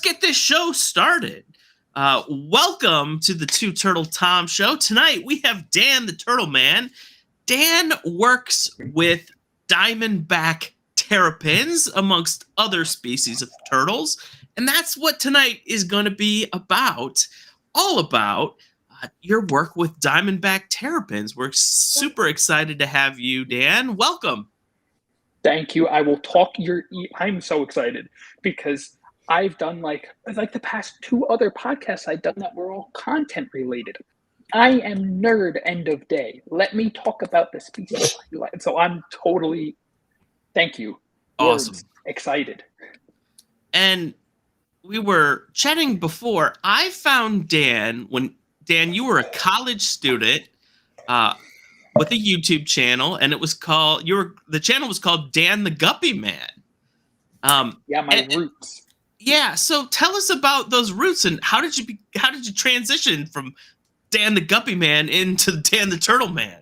get this show started. Welcome to the Two Turtle Tom Show. Tonight we have Dan the Turtle Man. Dan works with Diamondback Terrapins, amongst other species of turtles. And that's what tonight is going to be about. All about your work with Diamondback Terrapins. We're super excited to have you, Dan. Welcome. Thank you. I will talk your I'm so excited because I've done like the past 2 other podcasts I've done that were all content related. I am nerd end of day. Let me talk about the species. So I'm totally, thank you. Awesome. Words, excited. And we were chatting before. I found Dan when, Dan, you were a college student with a YouTube channel, and it was called, the channel was called Dan the Guppy Man. Yeah, my roots. Yeah, so tell us about those roots and how did you transition from Dan the Guppy Man into Dan the Turtle Man?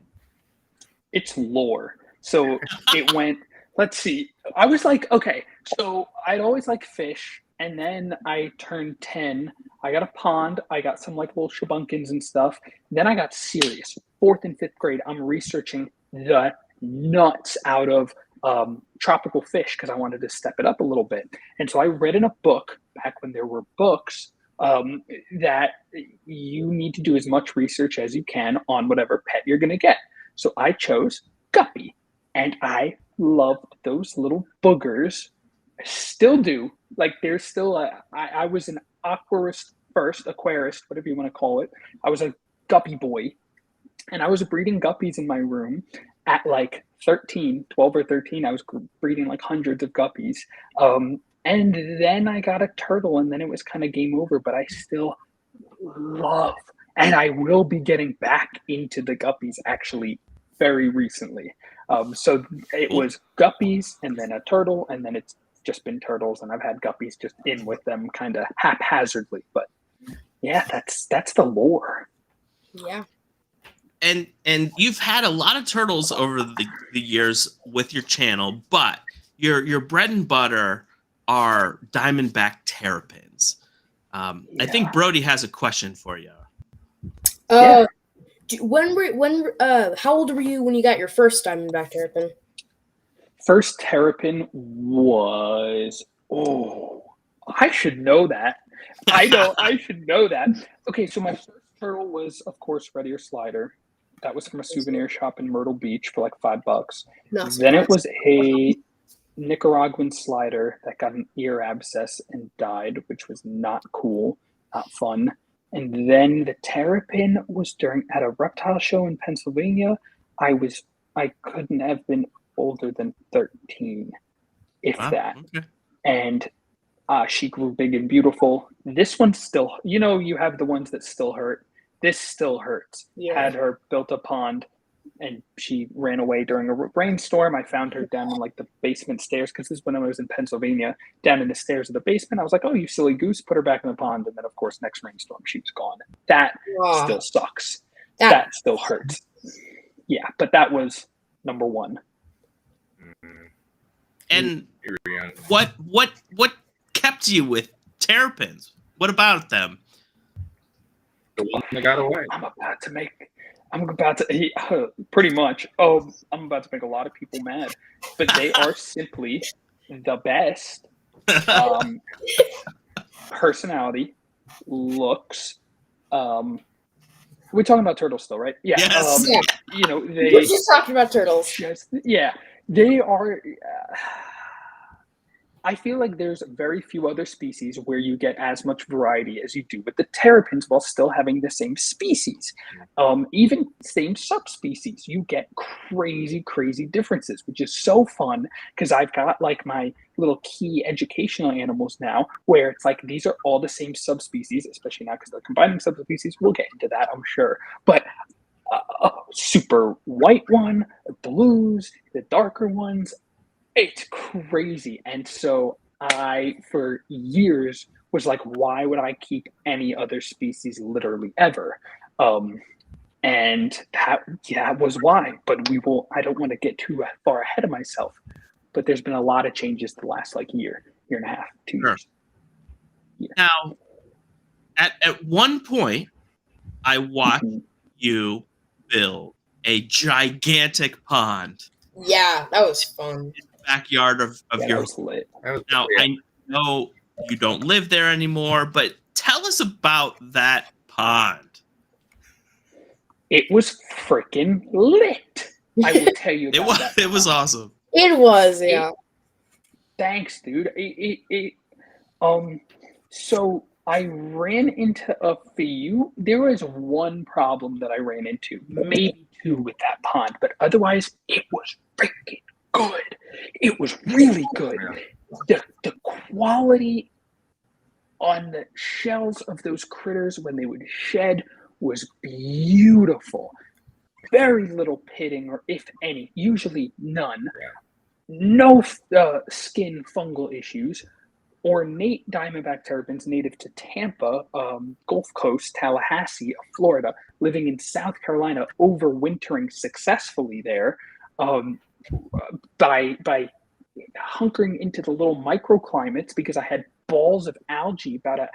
It's lore. So it went, let's see. I was like, okay, so I'd always like fish, and then I turned 10. I got a pond. I got some like little shabunkins and stuff. Then I got serious. 4th and 5th grade, I'm researching the nuts out of tropical fish because I wanted to step it up a little bit. And so I read in a book back when there were books that you need to do as much research as you can on whatever pet you're going to get. So I chose guppy, and I loved those little boogers. I still do. Like there's still I was an aquarist first, aquarist, whatever you want to call it. I was a guppy boy, and I was breeding guppies in my room at like 12 or 13. I was breeding like hundreds of guppies. And then I got a turtle, and then it was kind of game over, but I still love, and I will be getting back into the guppies actually very recently. So it was guppies and then a turtle, and then it's just been turtles, and I've had guppies just in with them kind of haphazardly. But yeah, that's the lore. Yeah. And you've had a lot of turtles over the years with your channel, but your bread and butter are Diamondback Terrapins. I think Brody has a question for you. How old were you when you got your first Diamondback Terrapin? First Terrapin was, I should know that. I should know that. Okay, so my first turtle was, of course, Red Ear Slider. That was from a souvenir shop in Myrtle Beach for like $5. Then it was a Nicaraguan slider that got an ear abscess and died, which was not cool, not fun. And then the Terrapin was at a reptile show in Pennsylvania. I couldn't have been older than 13, if that. Okay. And she grew big and beautiful. This one still, you have the ones that still hurt. This still hurts. Yeah. Had her built a pond, and she ran away during a rainstorm. I found her down in like the basement stairs, because this is when I was in Pennsylvania, down in the stairs of the basement. I was like, oh, you silly goose, put her back in the pond. And then, of course, next rainstorm, she was gone. That still sucks. That still hurts. Yeah, but that was number 1. And what kept you with Terrapins? What about them? The one that got away. I'm about to pretty much. I'm about to make a lot of people mad, but they are simply the best. Personality, looks. We're talking about turtles still, right? Yeah. Yes. We're just talking about turtles. They are. I feel like there's very few other species where you get as much variety as you do with the Terrapins while still having the same species. Even same subspecies, you get crazy differences, which is so fun because I've got like my little key educational animals now where it's like these are all the same subspecies, especially now because they're combining subspecies. We'll get into that, I'm sure. But a super white one, blues, the darker ones, it's crazy. And so I, for years, was like, why would I keep any other species literally ever? And that was why. But I don't want to get too far ahead of myself. But there's been a lot of changes the last like year and a half, 2 years. Now, at one point, I watched you build a gigantic pond Yeah, that was fun. in the backyard of Yeah, your that was lit. Now, I know you don't live there anymore, but tell us about that pond. It was freaking lit. I will tell you about that. It was awesome. It was, yeah. Thanks, dude. So I ran into a few. There was one problem that I ran into, maybe two with that pond, but otherwise it was freaking good. It was really good. The quality on the shells of those critters when they would shed was beautiful. Very little pitting, or if any, usually none. No skin fungal issues. Ornate Diamondback Terrapins native to Tampa, Gulf Coast, Tallahassee, Florida, living in South Carolina, overwintering successfully there by hunkering into the little microclimates, because I had balls of algae, about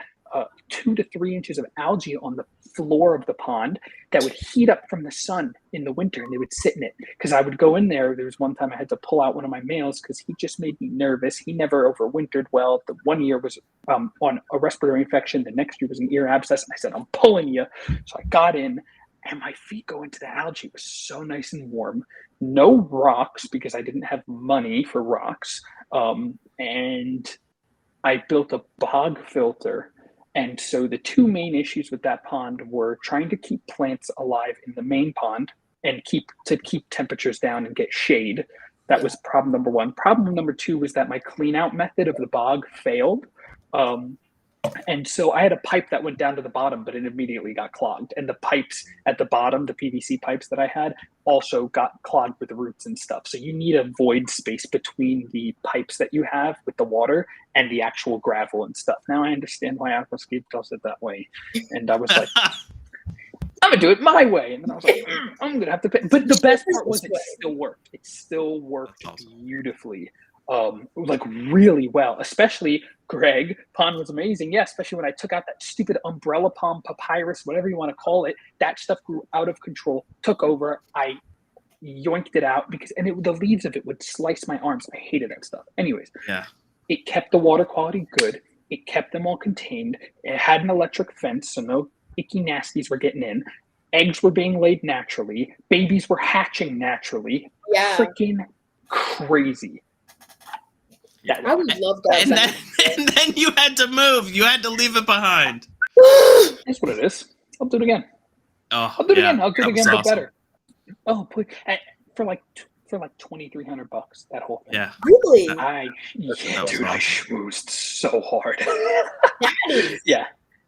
2 to 3 inches of algae on the floor of the pond that would heat up from the sun in the winter, and they would sit in it. Because I would go in there. There was one time I had to pull out one of my males because he just made me nervous. He never overwintered well. The one year was on a respiratory infection. The next year was an ear abscess. And I said, I'm pulling you. So I got in, and my feet go into the algae. It was so nice and warm. No rocks, because I didn't have money for rocks. And I built a bog filter. And so the two main issues with that pond were trying to keep plants alive in the main pond and keep temperatures down and get shade. That was problem number one. Problem number two was that my clean out method of the bog failed. And so I had a pipe that went down to the bottom, but it immediately got clogged. And the pipes at the bottom, the PVC pipes that I had, also got clogged with roots and stuff. So you need a void space between the pipes that you have with the water and the actual gravel and stuff. Now I understand why Aquascape does it that way. And I was like, I'm gonna do it my way. And then I was like, I'm gonna have to pay. But the best part was it still worked. It still worked beautifully. Like really well, especially Greg. Pond was amazing. Yeah, especially when I took out that stupid umbrella palm papyrus, whatever you want to call it. That stuff grew out of control, took over. I yoinked it out because, the leaves of it would slice my arms. I hated that stuff. Anyways, yeah, it kept the water quality good. It kept them all contained. It had an electric fence, so no icky nasties were getting in. Eggs were being laid naturally. Babies were hatching naturally. Yeah. Freaking crazy. Yeah, I would love that. And then you had to move. You had to leave it behind. That's what it is. I'll do it again. Oh, I'll do it again. I'll do it again, but awesome. better. Oh, please. For like $2,300, that whole thing. Yeah. Really? Dude, I schmoozed so hard. That is. Yeah.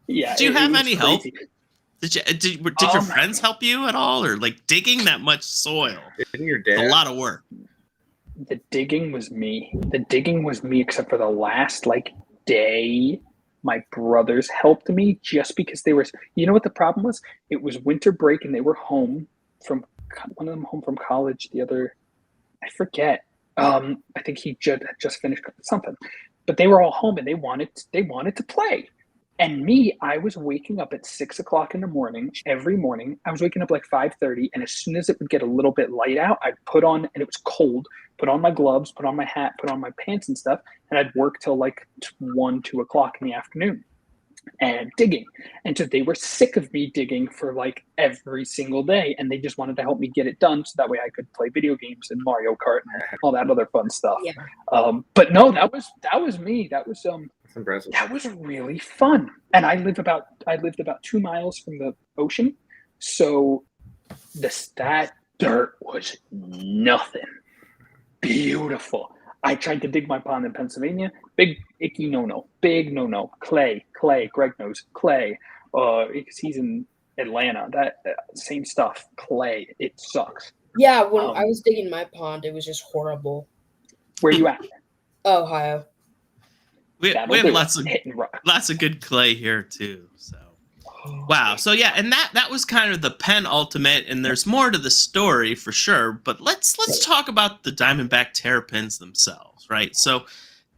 Did you have any help? Crazy. Did your friends help you at all, or like digging that much soil? Didn't your It's dad? a lot of work. The digging was me. Except for the last day. My brothers helped me just because they were. You know what the problem was? It was winter break and they were home from one of them home from college. The other, I forget. I think he just finished something, but they were all home and they wanted to play. And me, I was waking up at 6 o'clock in the morning every morning. I was waking up like 5:30, and as soon as it would get a little bit light out, I'd put on, and it was cold, put on my gloves, put on my hat, put on my pants and stuff, and I'd work till like 2 o'clock in the afternoon and digging. And so they were sick of me digging for like every single day, and they just wanted to help me get it done so that way I could play video games and Mario Kart and all that other fun stuff. Yeah. But no, that was me. That was That's impressive. that was really fun. And I lived about 2 miles from the ocean, so that dirt was nothing. Beautiful. I tried to dig my pond in Pennsylvania. Big icky no-no. Big no-no. Clay. Greg knows clay. Because he's in Atlanta. That same stuff. Clay. It sucks. Yeah, when I was digging my pond, it was just horrible. Where you at? Ohio. We have lots of good clay here too. So wow. So yeah, and that was kind of the penultimate, and there's more to the story for sure. But let's talk about the Diamondback Terrapins themselves, right? So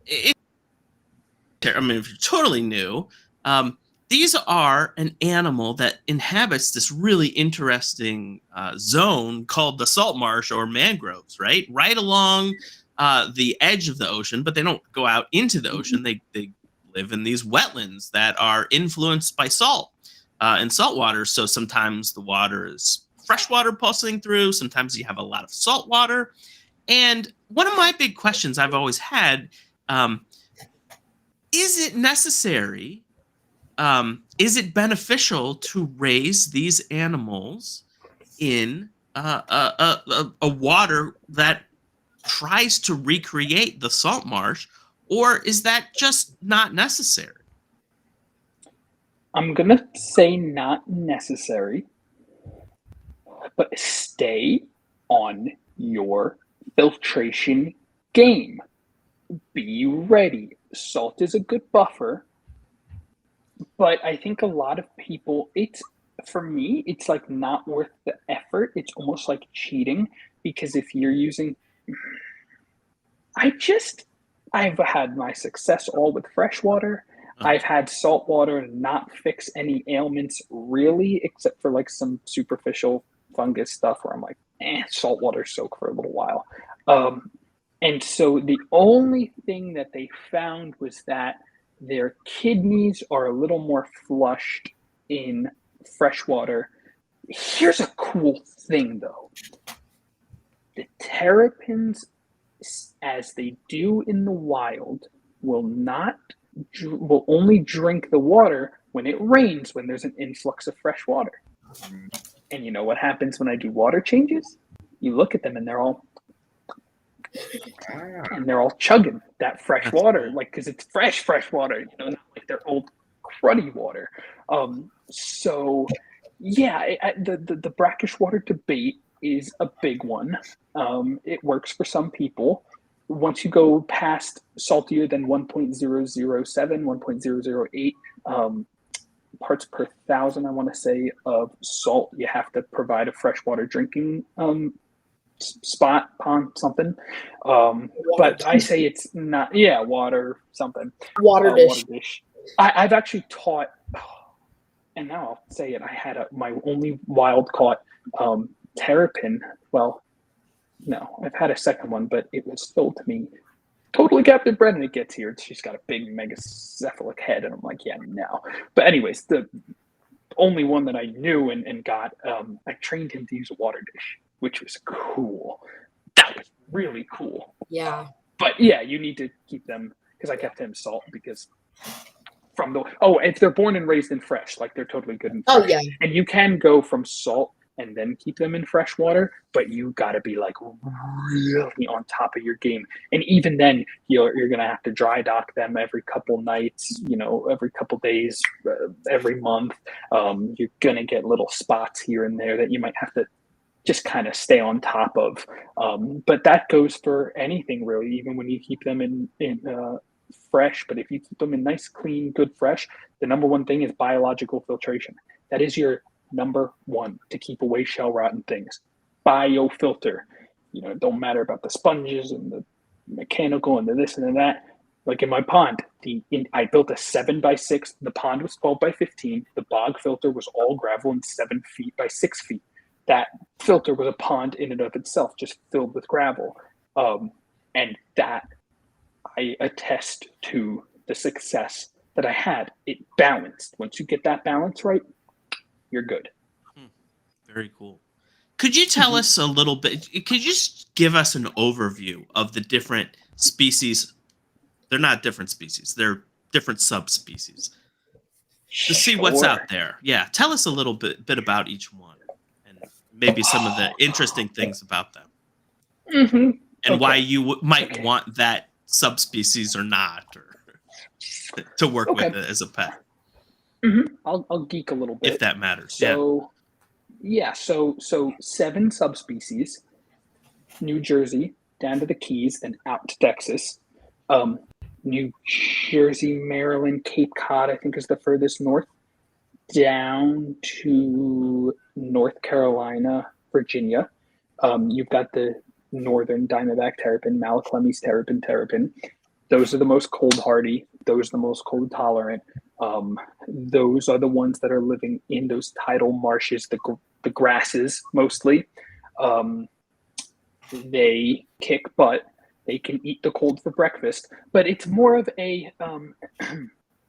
if I mean, if you're totally new, these are an animal that inhabits this really interesting zone called the salt marsh or mangroves, right? Right along the edge of the ocean, but they don't go out into the ocean. They live in these wetlands that are influenced by salt and salt water. So sometimes the water is fresh water pulsing through. Sometimes you have a lot of salt water. And one of my big questions I've always had, is it necessary? Is it beneficial to raise these animals in a water that tries to recreate the salt marsh, or is that just not necessary? I'm going to say not necessary, but stay on your filtration game. Be ready. Salt is a good buffer, but I think a lot of people, for me, it's like not worth the effort. It's almost like cheating, because if you're using, I've had my success all with fresh water. I've had salt water not fix any ailments really, except for like some superficial fungus stuff where I'm like, salt water soak for a little while. And so the only thing that they found was that their kidneys are a little more flushed in fresh water. Here's a cool thing though. The terrapins, as they do in the wild, will only drink the water when it rains, when there's an influx of fresh water. And you know what happens when I do water changes? You look at them and they're all chugging that fresh water, like, because it's fresh water, not like their old cruddy water. So yeah, the brackish water debate is a big one. It works for some people. Once you go past saltier than 1.007, 1.008 parts per thousand, I want to say, of salt, you have to provide a freshwater drinking spot, pond, something. But I say it's not, water something. Water dish. I've actually taught, and now I'll say it, I had my only wild caught terrapin. Well, no, I've had a second one, but it was sold to me totally captive bred, and it gets here. She's got a big megacephalic head, and I'm like, yeah, no. But anyways, the only one that I knew and got, I trained him to use a water dish, which was cool. That was really cool. Yeah. But yeah, you need to keep them, because I kept him salt, because if they're born and raised in fresh, like they're totally good in fresh. Oh yeah. And you can go from salt and then keep them in fresh water, but you got to be like really on top of your game. And even then, you're going to have to dry dock them every couple nights, every couple days, every month. You're going to get little spots here and there that you might have to just kind of stay on top of. But that goes for anything really, even when you keep them in fresh. But if you keep them in nice, clean, good, fresh, the number one thing is biological filtration. That is your number one to keep away shell rot and things. Biofilter. It don't matter about the sponges and the mechanical and the this and the that. Like in my pond, I built a 7x6. The pond was 12x15. The bog filter was all gravel and 7 feet by 6 feet. That filter was a pond in and of itself, just filled with gravel. And that I attest to the success that I had. It balanced. Once you get that balance right, you're good. Very cool. Could you tell us a little bit? Could you just give us an overview of the different species? They're not different species. They're different subspecies. To see what's out there. Yeah. Tell us a little bit about each one, and maybe some of the interesting things about them. And why you might want that subspecies or not, or to work with it as a pet. I'll geek a little bit if that matters. So 7 subspecies: New Jersey down to the Keys and out to Texas. New Jersey, Maryland, Cape Cod, I think is the furthest north, down to North Carolina, Virginia. You've got the northern Diamondback Terrapin, Malaclemys terrapin. Those are the most cold hardy. Those are the most cold tolerant. Those are the ones that are living in those tidal marshes, the grasses mostly. They kick butt. They can eat the cold for breakfast, but it's more of a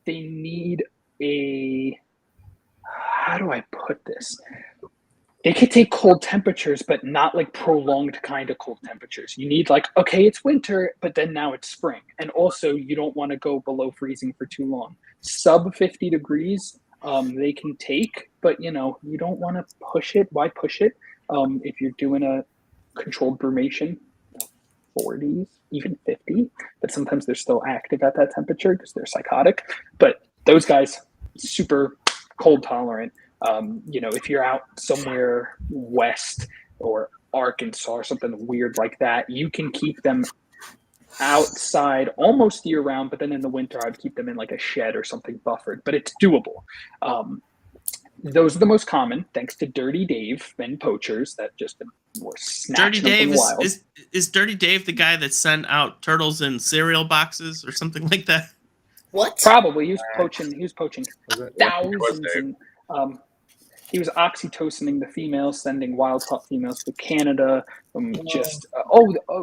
they need a, how do I put this? They can take cold temperatures, but not like prolonged kind of cold temperatures. You need like, okay, it's winter, but then now it's spring. And also you don't want to go below freezing for too long. Sub 50 degrees, they can take, but you don't want to push it. Why push it? If you're doing a controlled brumation, 40s, even 50, but sometimes they're still active at that temperature because they're psychotic. But those guys, super cold tolerant. If you're out somewhere west or Arkansas or something weird like that, you can keep them outside almost year round, but then in the winter I'd keep them in like a shed or something buffered, but it's doable. Those are the most common, thanks to Dirty Dave and poachers that just were snatching Dirty Dave them from the wild. is Dirty Dave the guy that sent out turtles in cereal boxes or something like that? What? Probably. He was poaching Was thousands. Dave? And he was oxytocining the females, sending wild caught females to Canada.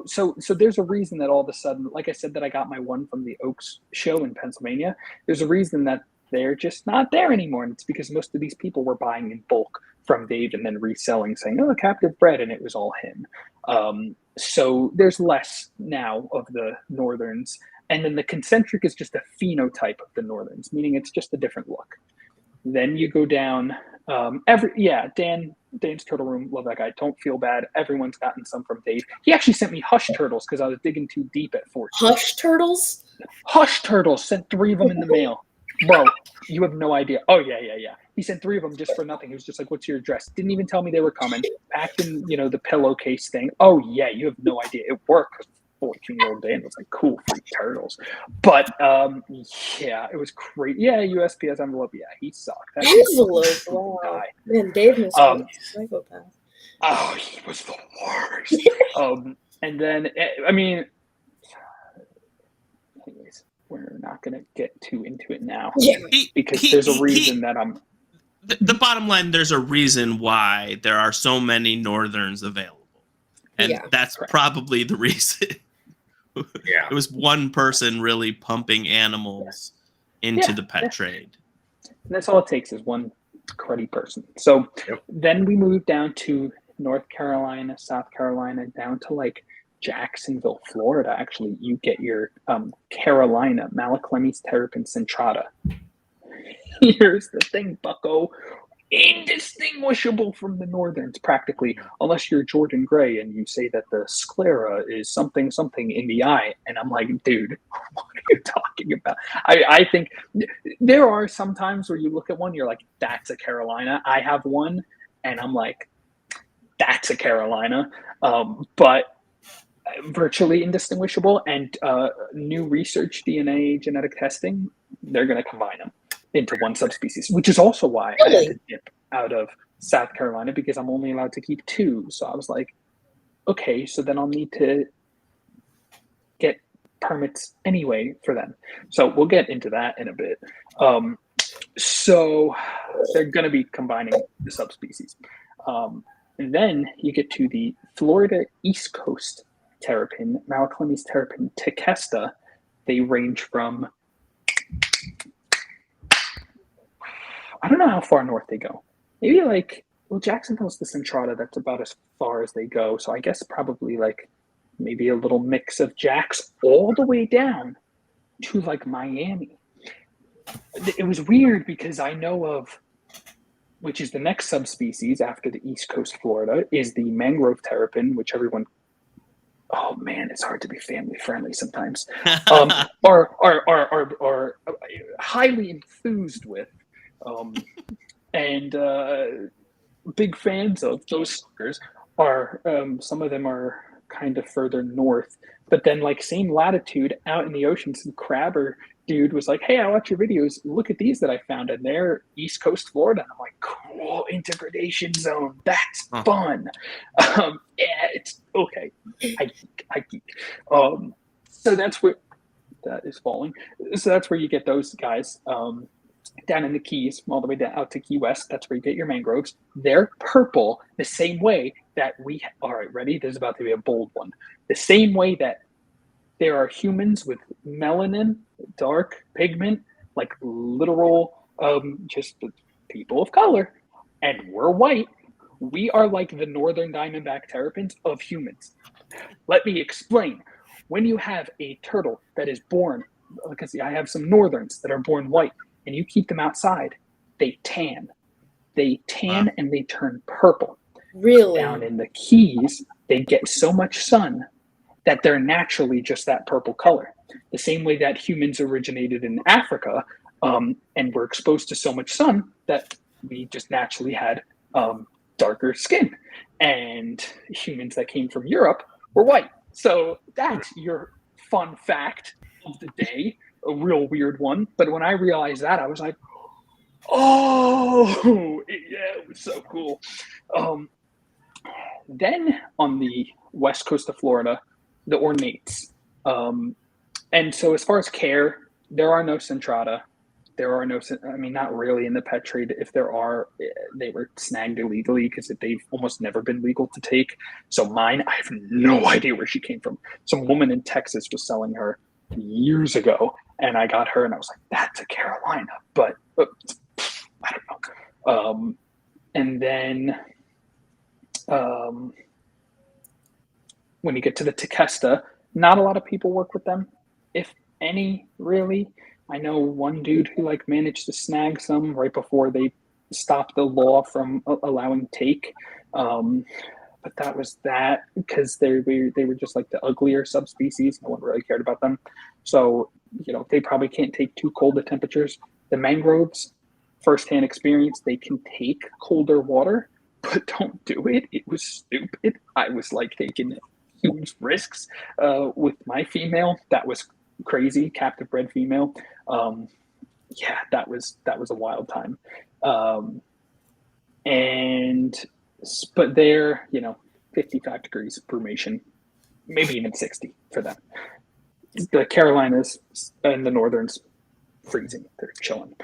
So there's a reason that all of a sudden, like I said, that I got my one from the Oaks show in Pennsylvania. There's a reason that they're just not there anymore, and it's because most of these people were buying in bulk from Dave and then reselling, saying, "Oh, captive bred," and it was all him. So there's less now of the northerns, and then the concentric is just a phenotype of the northerns, meaning it's just a different look. Then you go down. Dan's Turtle Room, love that guy. Don't feel bad. Everyone's gotten some from Dave. He actually sent me hush turtles because I was digging too deep at 14. Hush turtles? Hush turtles, sent 3 of them in the mail. Bro, you have no idea. Oh, yeah. He sent 3 of them just for nothing. He was just like, "What's your address?" Didn't even tell me they were coming. Packed in, the pillowcase thing. Oh, yeah, you have no idea. It worked. 14-year-old Dan was like, "Cool, free turtles." But, it was crazy. Yeah, USPS envelope. Yeah, he sucked. That Envelope? Wow. Man, Dave must be a psychopath. Oh, he was the worst. And then, anyways, we're not going to get too into it now. Yeah. Because there's a reason that I'm... The bottom line, there's a reason why there are so many northerns available. And that's correct. Probably the reason. Yeah. It was one person really pumping animals into the pet trade. And that's all it takes is one cruddy person. So then we moved down to North Carolina, South Carolina, down to like Jacksonville, Florida. Actually, you get your Carolina Malaclemys Terrapin centrata. Here's the thing, bucko. Indistinguishable from the northerns, practically, unless you're Jordan Gray and you say that the sclera is something in the eye. And I'm like, dude, what are you talking about? I think there are some times where you look at one, you're like, that's a Carolina. I have one, and I'm like, that's a Carolina. But virtually indistinguishable. And new research, DNA genetic testing, they're going to combine them into one subspecies, which is also why I had to dip out of South Carolina, because I'm only allowed to keep 2. So I was like, okay, so then I'll need to get permits anyway for them. So we'll get into that in a bit. So they're going to be combining the subspecies. And then you get to the Florida East Coast Terrapin, Malaclemys Terrapin Tequesta. They range from, I don't know how far north they go. Maybe Jacksonville's the centrata. That's about as far as they go. So I guess probably maybe a little mix of Jacks all the way down to Miami. It was weird because I know of, which is the next subspecies after the East Coast Florida, is the mangrove terrapin, which everyone, oh man, it's hard to be family friendly sometimes, are highly enthused with. And big fans of those suckers are, some of them are kind of further north, but then same latitude out in the ocean, some crabber dude was like, "Hey, I watch your videos, look at these that I found," and they're East Coast Florida. And I'm like, cool, intergradation zone, that's fun. It's okay. I geek. So that's what that is falling. So that's where you get those guys. Down in the Keys, all the way down out to Key West, that's where you get your mangroves. They're purple the same way that all right, ready? There's about to be a bold one. The same way that there are humans with melanin, dark pigment, like literal, just people of color, and we're white. We are like the northern Diamondback Terrapins of humans. Let me explain. When you have a turtle that is born, because I have some northerns that are born white, and you keep them outside, they tan. They tan and they turn purple. Really? Down in the Keys, they get so much sun that they're naturally just that purple color. The same way that humans originated in Africa and were exposed to so much sun that we just naturally had darker skin. And humans that came from Europe were white. So that's your fun fact of the day. A real weird one. But when I realized that, I was like, oh, yeah, it was so cool. Then on the west coast of Florida, the ornates. And so as far as care, there are no centrata. There are no, I mean, not really in the pet trade. If there are, they were snagged illegally because they've almost never been legal to take. So mine, I have no idea where she came from. Some woman in Texas was selling her years ago, and I got her, and I was like, that's a Carolina. But I don't know. And then when you get to the Tequesta, not a lot of people work with them, if any, really. I know one dude who managed to snag some right before they stopped the law from allowing take. But that was that because they were just like the uglier subspecies. No one really cared about them. So, they probably can't take too cold of temperatures. The mangroves, firsthand experience, they can take colder water, but don't do it. It was stupid. I was taking huge risks with my female. That was crazy, captive bred female. Yeah, that was a wild time. But they're 55 degrees brumation, maybe even 60 for them. The Carolinas and the Northerns freezing, they're chilling.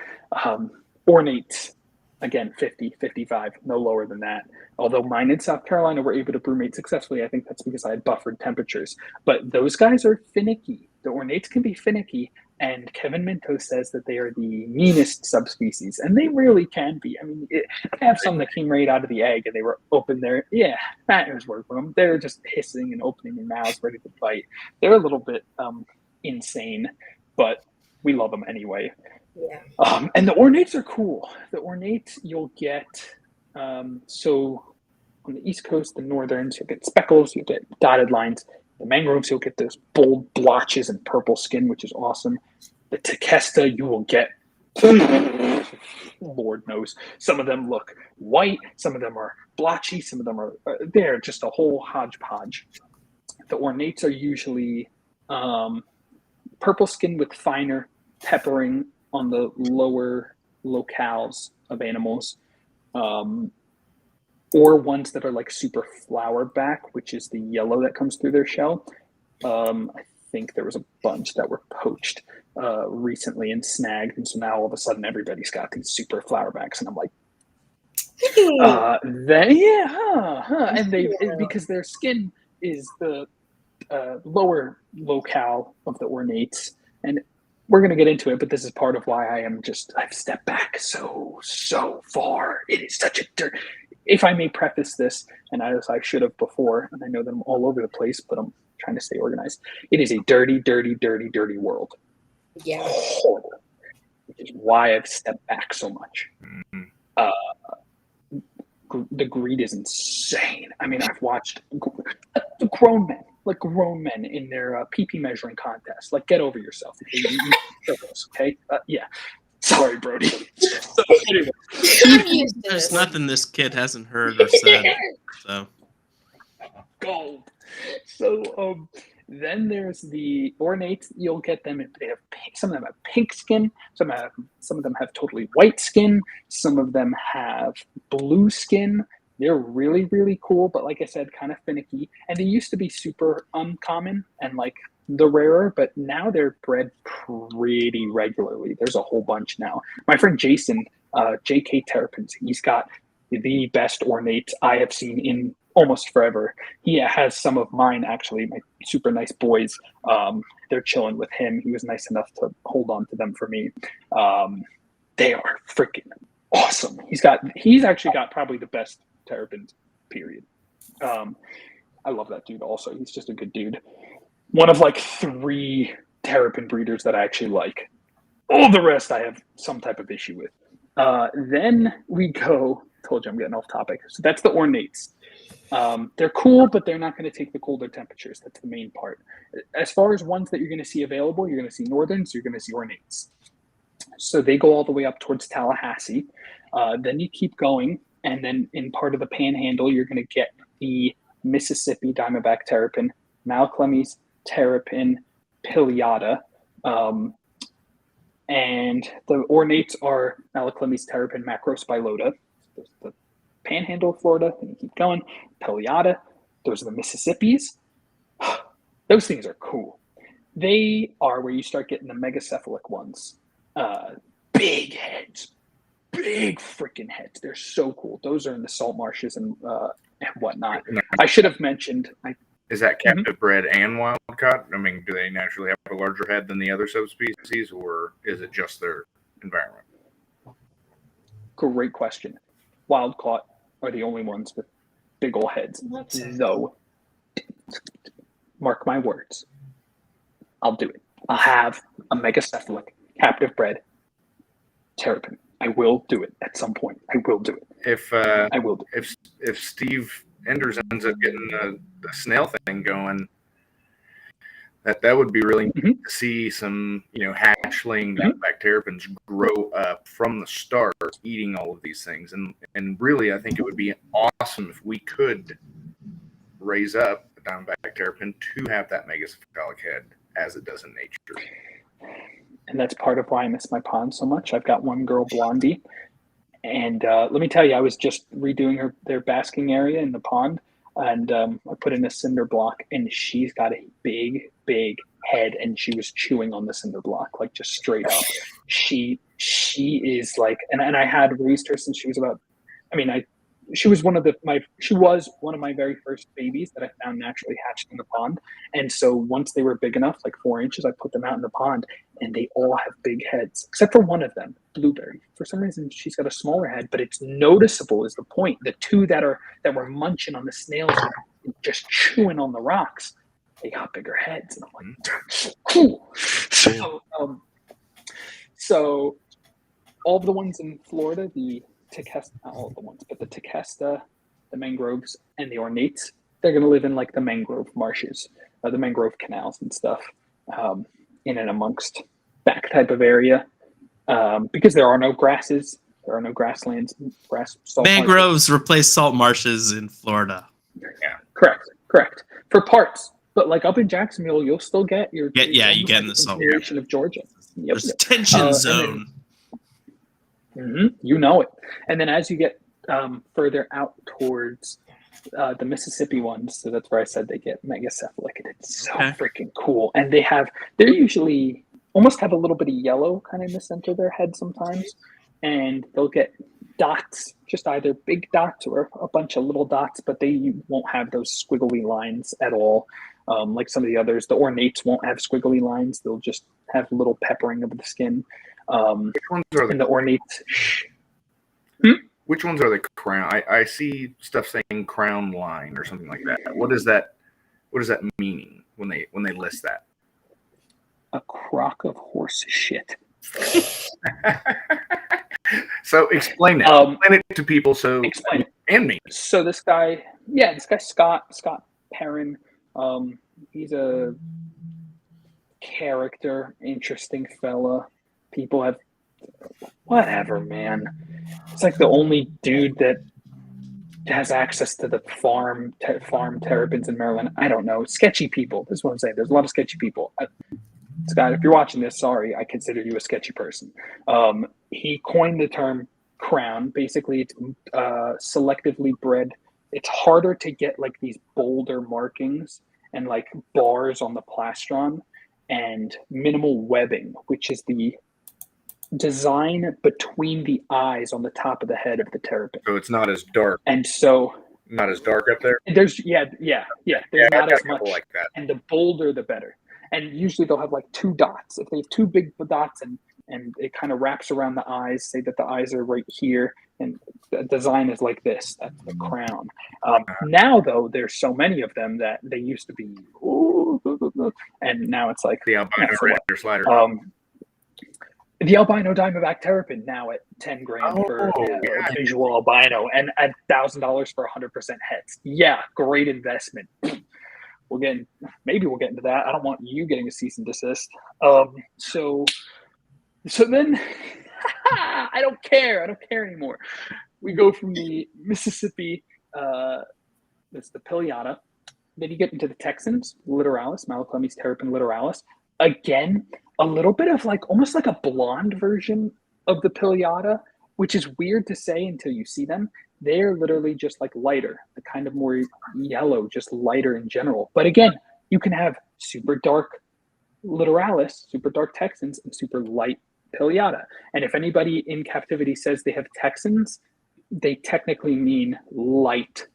Ornates, again, 50, 55, no lower than that. Although mine in South Carolina were able to brumate successfully, I think that's because I had buffered temperatures. But those guys are finicky. The ornates can be finicky, and Kevin Minto says that they are the meanest subspecies, and they really can be. I mean, I have some that came right out of the egg, and they were open there. Yeah, that was work for them. They're just hissing and opening their mouths, ready to bite. They're a little bit insane, but we love them anyway. Yeah. And the ornates are cool. The ornates you'll get, so on the East Coast, the Northerns, you'll get speckles, you'll get dotted lines. The mangroves, you'll get those bold blotches and purple skin, which is awesome. The Tequesta, you will get, Lord knows, some of them look white, some of them are blotchy, some of them are, they're just a whole hodgepodge. The ornates are usually purple skin with finer peppering on the lower locales of animals, or ones that are super flower back, which is the yellow that comes through their shell. I think there was a bunch that were poached recently and snagged, and so now all of a sudden everybody's got these super flower backs, and I'm like, and because their skin is the lower locale of the ornates, and we're going to get into it, but this is part of why I've stepped back so far. It is such a dirt. If I may preface this, and I should have before, and I know that I'm all over the place, but I'm trying to stay organized. It is a dirty, dirty, dirty, dirty world. Yeah. Horrible. Which is why I've stepped back so much. The greed is insane. I mean, I've watched grown men in their PP measuring contest. Get over yourself. Okay? Yeah. Sorry, Brody. So, anyway. There's nothing this kid hasn't heard or said. So Gold. So then there's the ornates. You'll get them. They have some of them have pink skin. Some of them have totally white skin. Some of them have blue skin. They're really, really cool, but like I said, kind of finicky. And they used to be super uncommon and the rarer, but now they're bred pretty regularly. There's a whole bunch now. My friend Jason, JK Terrapins, he's got the best ornates I have seen in almost forever. He has some of mine, actually, my super nice boys. They're chilling with him. He was nice enough to hold on to them for me. They are freaking awesome. He's actually got probably the best Terrapins, period. I love that dude also. He's just a good dude. One of like 3 Terrapin breeders that I actually like. All the rest I have some type of issue with. Then we go, told you I'm getting off topic. So that's the ornates. They're cool, but they're not going to take the colder temperatures. That's the main part. As far as ones that you're going to see available, you're going to see northerns, you're going to see ornates. So they go all the way up towards Tallahassee. Then you keep going, and then in part of the panhandle, you're going to get the Mississippi Diamondback Terrapin, Malclemys Terrapin, Pileata, and the ornates are Malclemys Terrapin, Macrospilota. The panhandle of Florida, and you keep going. Pileata, those are the Mississippis. Those things are cool. They are where you start getting the megacephalic ones. Big heads, big freaking heads. They're so cool. Those are in the salt marshes and whatnot. I should have mentioned. Is that captive bred and wild caught? I mean, do they naturally have a larger head than the other subspecies, or is it just their environment? Great question. Wild caught are the only ones with big old heads. Though, mark my words, I'll do it. I'll have a megacephalic captive bred Terrapin. I will do it at some point. I will do it. I will do it. If Steve Enders ends up getting the snail thing going, that would be really neat to see some hatchling Diamondback Terrapins grow up from the start, eating all of these things, and really I think it would be awesome if we could raise up a Diamondback Terrapin to have that megacephalic head as it does in nature. And that's part of why I miss my pond so much. I've got one girl, Blondie, and let me tell you, I was just redoing their basking area in the pond, and I put in a cinder block, and she's got a big head, and she was chewing on the cinder block, like just straight up. She is like, and I had raised her since she was about, she was one of my very first babies that I found naturally hatched in the pond. And so once they were big enough, like 4 inches, I put them out in the pond, and they all have big heads, except for one of them, Blueberry. For some reason, she's got a smaller head, but it's noticeable is the point. The 2 that were munching on the snails and just chewing on the rocks, they got bigger heads. And I'm like, cool. So all of the ones in Florida, the Tequesta, not all of the ones, but the Tequesta, the mangroves, and the ornates, they're going to live in like the mangrove marshes, the mangrove canals and stuff, in and amongst that type of area, because there are no grasses, there are no grasslands, salt mangroves replace salt marshes in Florida. Yeah, correct. For parts, but like up in Jacksonville, you'll still get your you get in the salt of Georgia. There's a tension zone. You know it. And then as you get further out towards the Mississippi ones, so that's where I said they get megacephalic, and it's so freaking cool. And they're usually almost have a little bit of yellow kind of in the center of their head sometimes, and they'll get dots, just either big dots or a bunch of little dots, but they won't have those squiggly lines at all. Like some of the others, the ornates won't have squiggly lines. They'll just have little peppering of the skin. Which ones are the ornates? Which ones are the crown? I see stuff saying crown line or something like that. What is that meaning when they list that? A crock of horse shit. So explain that. Explain it to people. So explain it. And me. So this guy Scott Perrin. He's a character, interesting fella. People have whatever, man. It's like the only dude that has access to the farm terrapins in Maryland. I don't know. Sketchy people. This is what I'm saying. There's a lot of sketchy people. Scott, if you're watching this, sorry, I consider you a sketchy person. He coined the term crown. Basically, it's selectively bred. It's harder to get like these bolder markings and like bars on the plastron and minimal webbing, which is the design between the eyes on the top of the head of the terrapin. So it's not as dark. And so Not as dark up there. there's there's not as much, like that. and the bolder the better. And usually they'll have like 2 dots. If they have 2 big dots and it kind of wraps around the eyes, say that the eyes are right here, and the design is like this. That's the crown. Now, though, there's so many of them that they used to be, and now it's like The albino red slider. the albino Diamondback Terrapin now at 10 grand for yeah. visual albino, and at $1,000 for 100% heads. Yeah, great investment. Maybe we'll get into that. I don't want you getting a cease and desist. So then I don't care. I don't care anymore. We go from the Mississippi, that's the Pileata. Then you get into the Texans, Littoralis, Malaclemys Terrapin Littoralis. Again, a little bit of like almost like a blonde version of the Pileata, which is weird to say until you see them. They're literally just like lighter, the kind of more yellow, just lighter in general. But again, you can have super dark Littoralis, super dark Texans, and super light Pileata. And if anybody in captivity says they have Texans, they technically mean light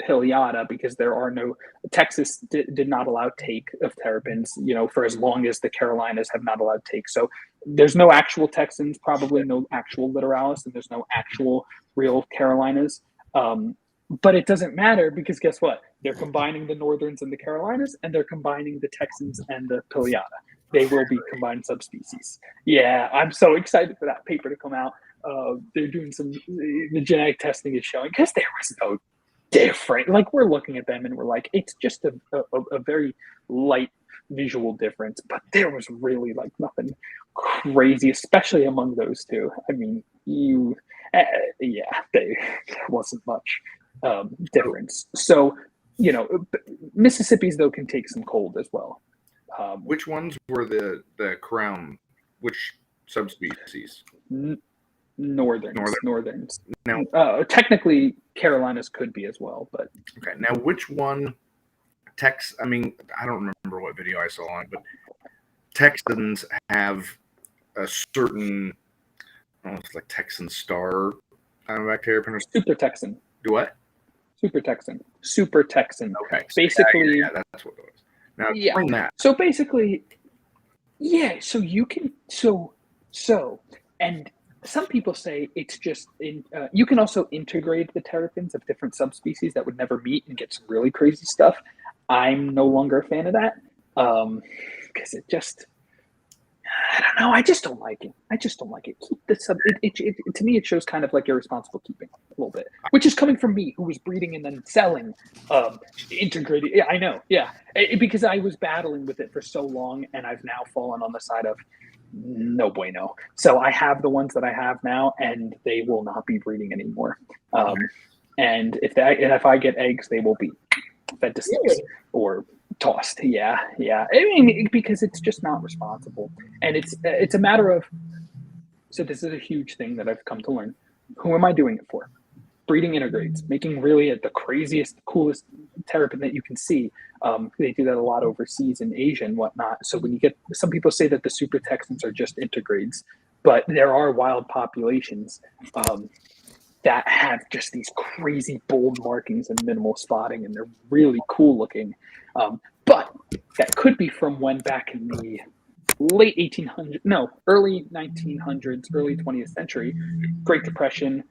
Pileata, because there are no Texas did not allow take of terrapins, for as long as the Carolinas have not allowed take. So there's no actual Texans, probably no actual Littoralis, and there's no actual real Carolinas. But it doesn't matter, because guess what? They're combining the Northerns and the Carolinas, and they're combining the Texans and the Pileata. They will be combined subspecies. Yeah, I'm so excited for that paper to come out. They're doing the genetic testing is showing, because there was no different. Like, we're looking at them and we're like, it's just a very light visual difference, but there was really like nothing crazy, especially among those two. I mean, there wasn't much difference. So, Mississippi's though can take some cold as well. Which ones were the crown? Which subspecies? Northerns. Now, technically, Carolinas could be as well, but okay. Now, which one? I mean, I don't remember what video I saw on it, but Texans have a certain, I don't know, it's like Texan Star Diamondback Terrapin or Super Texan. Do what? Super Texan. Okay. Basically, yeah, that's what it was. Now, explain that. So basically, so you can and some people say it's just you can also integrate the terrapins of different subspecies that would never meet and get some really crazy stuff. I'm no longer a fan of that, because it just, I don't know. I just don't like it. Keep the sub. To me, it shows kind of like irresponsible keeping a little bit, which is coming from me, who was breeding and then selling integrated. Yeah, I know. Yeah, because I was battling with it for so long, and I've now fallen on the side of no bueno. So I have the ones that I have now, and they will not be breeding anymore. And if I get eggs, they will be fed to snakes or tossed. Yeah. I mean, because it's just not responsible, and it's a matter of. So this is a huge thing that I've come to learn. Who am I doing it for? Breeding integrates, making really the craziest, coolest terrapin that you can see. They do that a lot overseas in Asia and whatnot. So when you get, some people say that the super Texans are just integrades, but there are wild populations that have just these crazy bold markings and minimal spotting, and they're really cool looking. But that could be from when back in the early 1900s, early 20th century, Great Depression,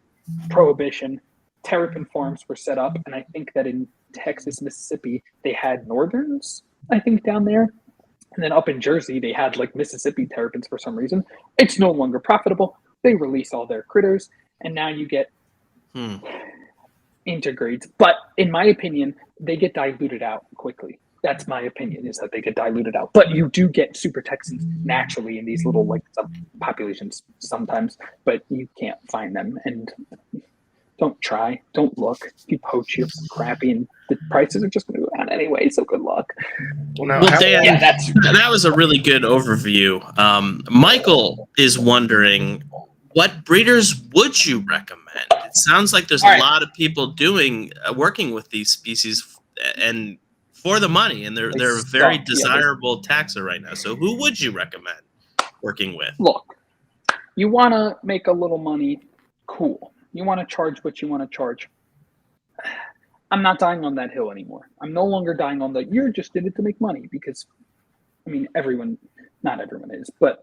Prohibition, terrapin farms were set up, and I think that in Texas, Mississippi, they had Northerns, I think, down there. And then up in Jersey, they had like Mississippi terrapins for some reason. It's no longer profitable. They release all their critters, and now you get integrates. But in my opinion, they get diluted out quickly. That's my opinion, is that they get diluted out. But you do get super Texans naturally in these little like populations sometimes, but you can't find them. And don't try, don't look. If you poach, you're crappy, and the prices are just going to go down anyway. So good luck. Well, Dan, that was a really good overview. Michael is wondering, what breeders would you recommend? It sounds like there's a lot of people working with these species and for the money, and they're a suck. very Yeah, desirable taxa right now. So who would you recommend working with? Look, you want to make a little money, cool. You want to charge what you want to charge. I'm not dying on that hill anymore. I'm no longer dying on the you're just in it to make money, because I mean not everyone is, but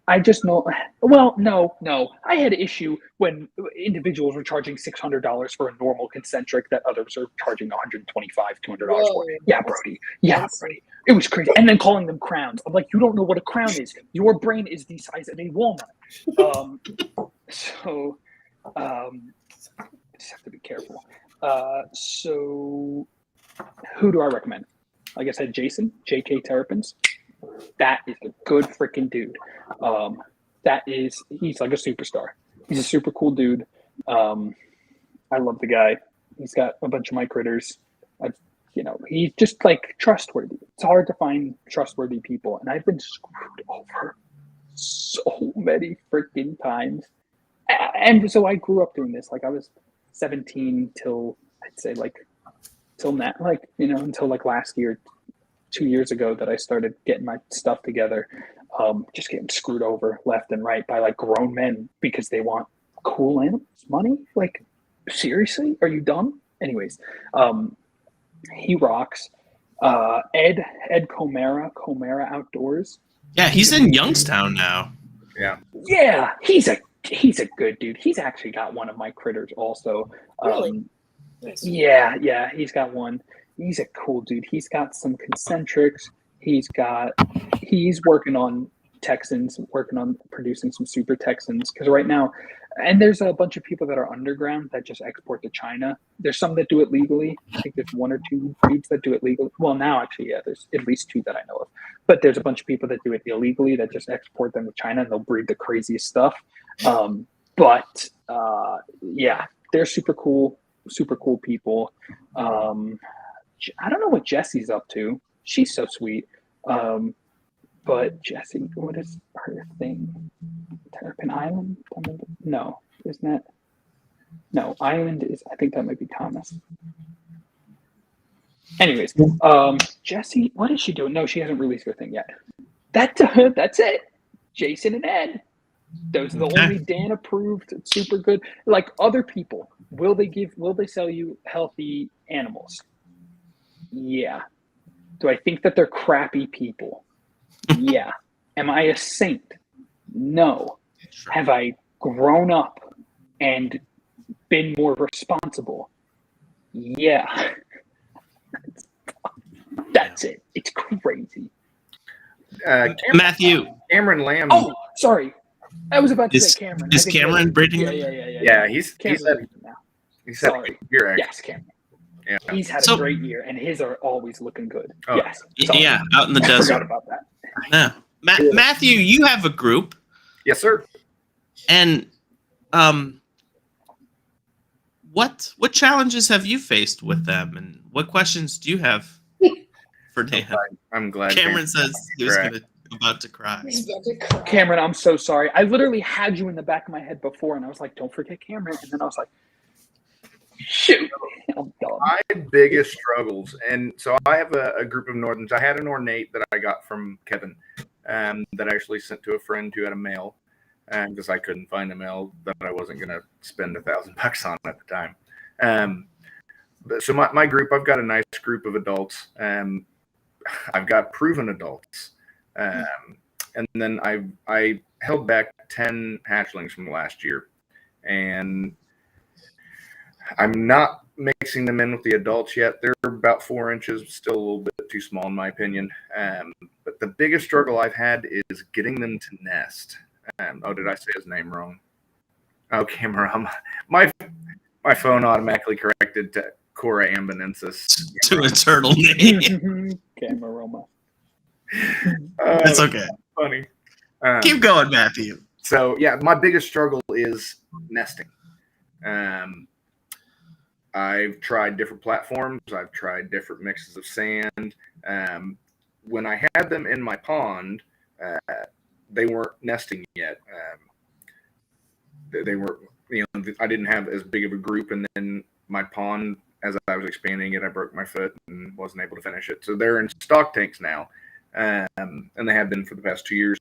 I just know. Well, no. I had issue when individuals were charging $600 for a normal concentric that others are charging $125, $200 for. Whoa, Yeah, Brody. Yeah, Brody. It was crazy. And then calling them crowns. I'm like, you don't know what a crown is. Your brain is the size of a walnut. Just have to be careful. So who do I recommend? Like I said, Jason, JK Terrapins. That is a good freaking dude. He's like a superstar. He's a super cool dude. I love the guy. He's got a bunch of my critters. He's just like trustworthy. It's hard to find trustworthy people, and I've been screwed over so many freaking times. And so I grew up doing this. Like I was 17 till I'd say till now, until like last year. 2 years ago that I started getting my stuff together, just getting screwed over left and right by like grown men because they want cool animals, money. Like, seriously, are you dumb? Anyways, he rocks. Ed Comera Outdoors. Yeah, he's in Youngstown now. Yeah, he's a good dude. He's actually got one of my critters also. Really? Nice. Yeah, he's got one. He's a cool dude. He's got some concentrics. He's working on Texans, working on producing some super Texans. Because right now, and there's a bunch of people that are underground that just export to China. There's some that do it legally. I think there's 1 or 2 breeds that do it legally. Well, now actually, yeah, there's at least 2 that I know of. But there's a bunch of people that do it illegally that just export them to China, and they'll breed the craziest stuff. Yeah, they're super cool people. I don't know what Jessie's up to. She's so sweet. But Jessie, what is her thing? Terrapin Island? No, isn't that? No, Island is, I think that might be Thomas. Anyways, Jessie, what is she doing? No, she hasn't released her thing yet. That's it. Jason and Ed. Those are the only Dan approved, super good. Like other people, will they sell you healthy animals? Yeah. Do I think that they're crappy people? Yeah. Am I a saint? No. Have I grown up and been more responsible? Yeah. That's it. It's crazy. Matthew. Cameron Lamb. Oh, sorry. I was about to say Cameron. Is Cameron breeding? Yeah, he's had a good year, actually. Yes, Cameron. Yeah. He's had a great year, and his are always looking good. Oh. Yes. Yeah, out in the I desert. forgot about that. Yeah. Matthew, you have a group. Yes, sir. And what challenges have you faced with them, and what questions do you have for Dan? I'm glad. Cameron says he was about to cry. He's about to cry. Cameron, I'm so sorry. I literally had you in the back of my head before, and I was like, don't forget Cameron. And then I was like, shoot. I'm dumb. My biggest struggles, and so I have a group of Northerns. I had an ornate that I got from Kevin that I actually sent to a friend who had a male, because I couldn't find a male that I wasn't going to spend $1,000 on at the time. So my group, I've got a nice group of adults. I've got proven adults. And then I held back 10 hatchlings from last year, and I'm not mixing them in with the adults yet. They're about 4 inches, still a little bit too small in my opinion. But the biggest struggle I've had is getting them to nest. Did I say his name wrong? Oh, Cameron. My phone automatically corrected to Cora ambenensis. To a turtle name. Camaroma. That's okay. Funny. Keep going, Matthew. So, yeah, my biggest struggle is nesting. I've tried different platforms. I've tried different mixes of sand. When I had them in my pond, they weren't nesting yet. They were, I didn't have as big of a group, and then my pond as I was expanding it, I broke my foot and wasn't able to finish it. So they're in stock tanks now, and they have been for the past 2 years.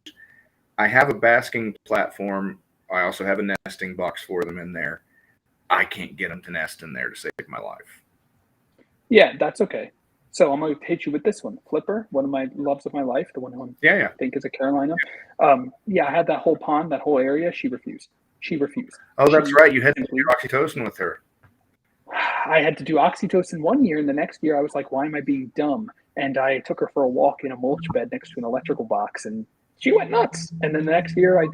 I have a basking platform. I also have a nesting box for them in there. I can't get them to nest in there to save my life. Yeah, that's okay. So I'm going to hit you with this one. Flipper, one of my loves of my life, the one who I think is a Carolina. Yeah, I had that whole pond, that whole area. She refused. Oh, that's right. You had to do oxytocin with her. I had to do oxytocin 1 year, and the next year I was like, why am I being dumb? And I took her for a walk in a mulch bed next to an electrical box, and she went nuts. And then the next year,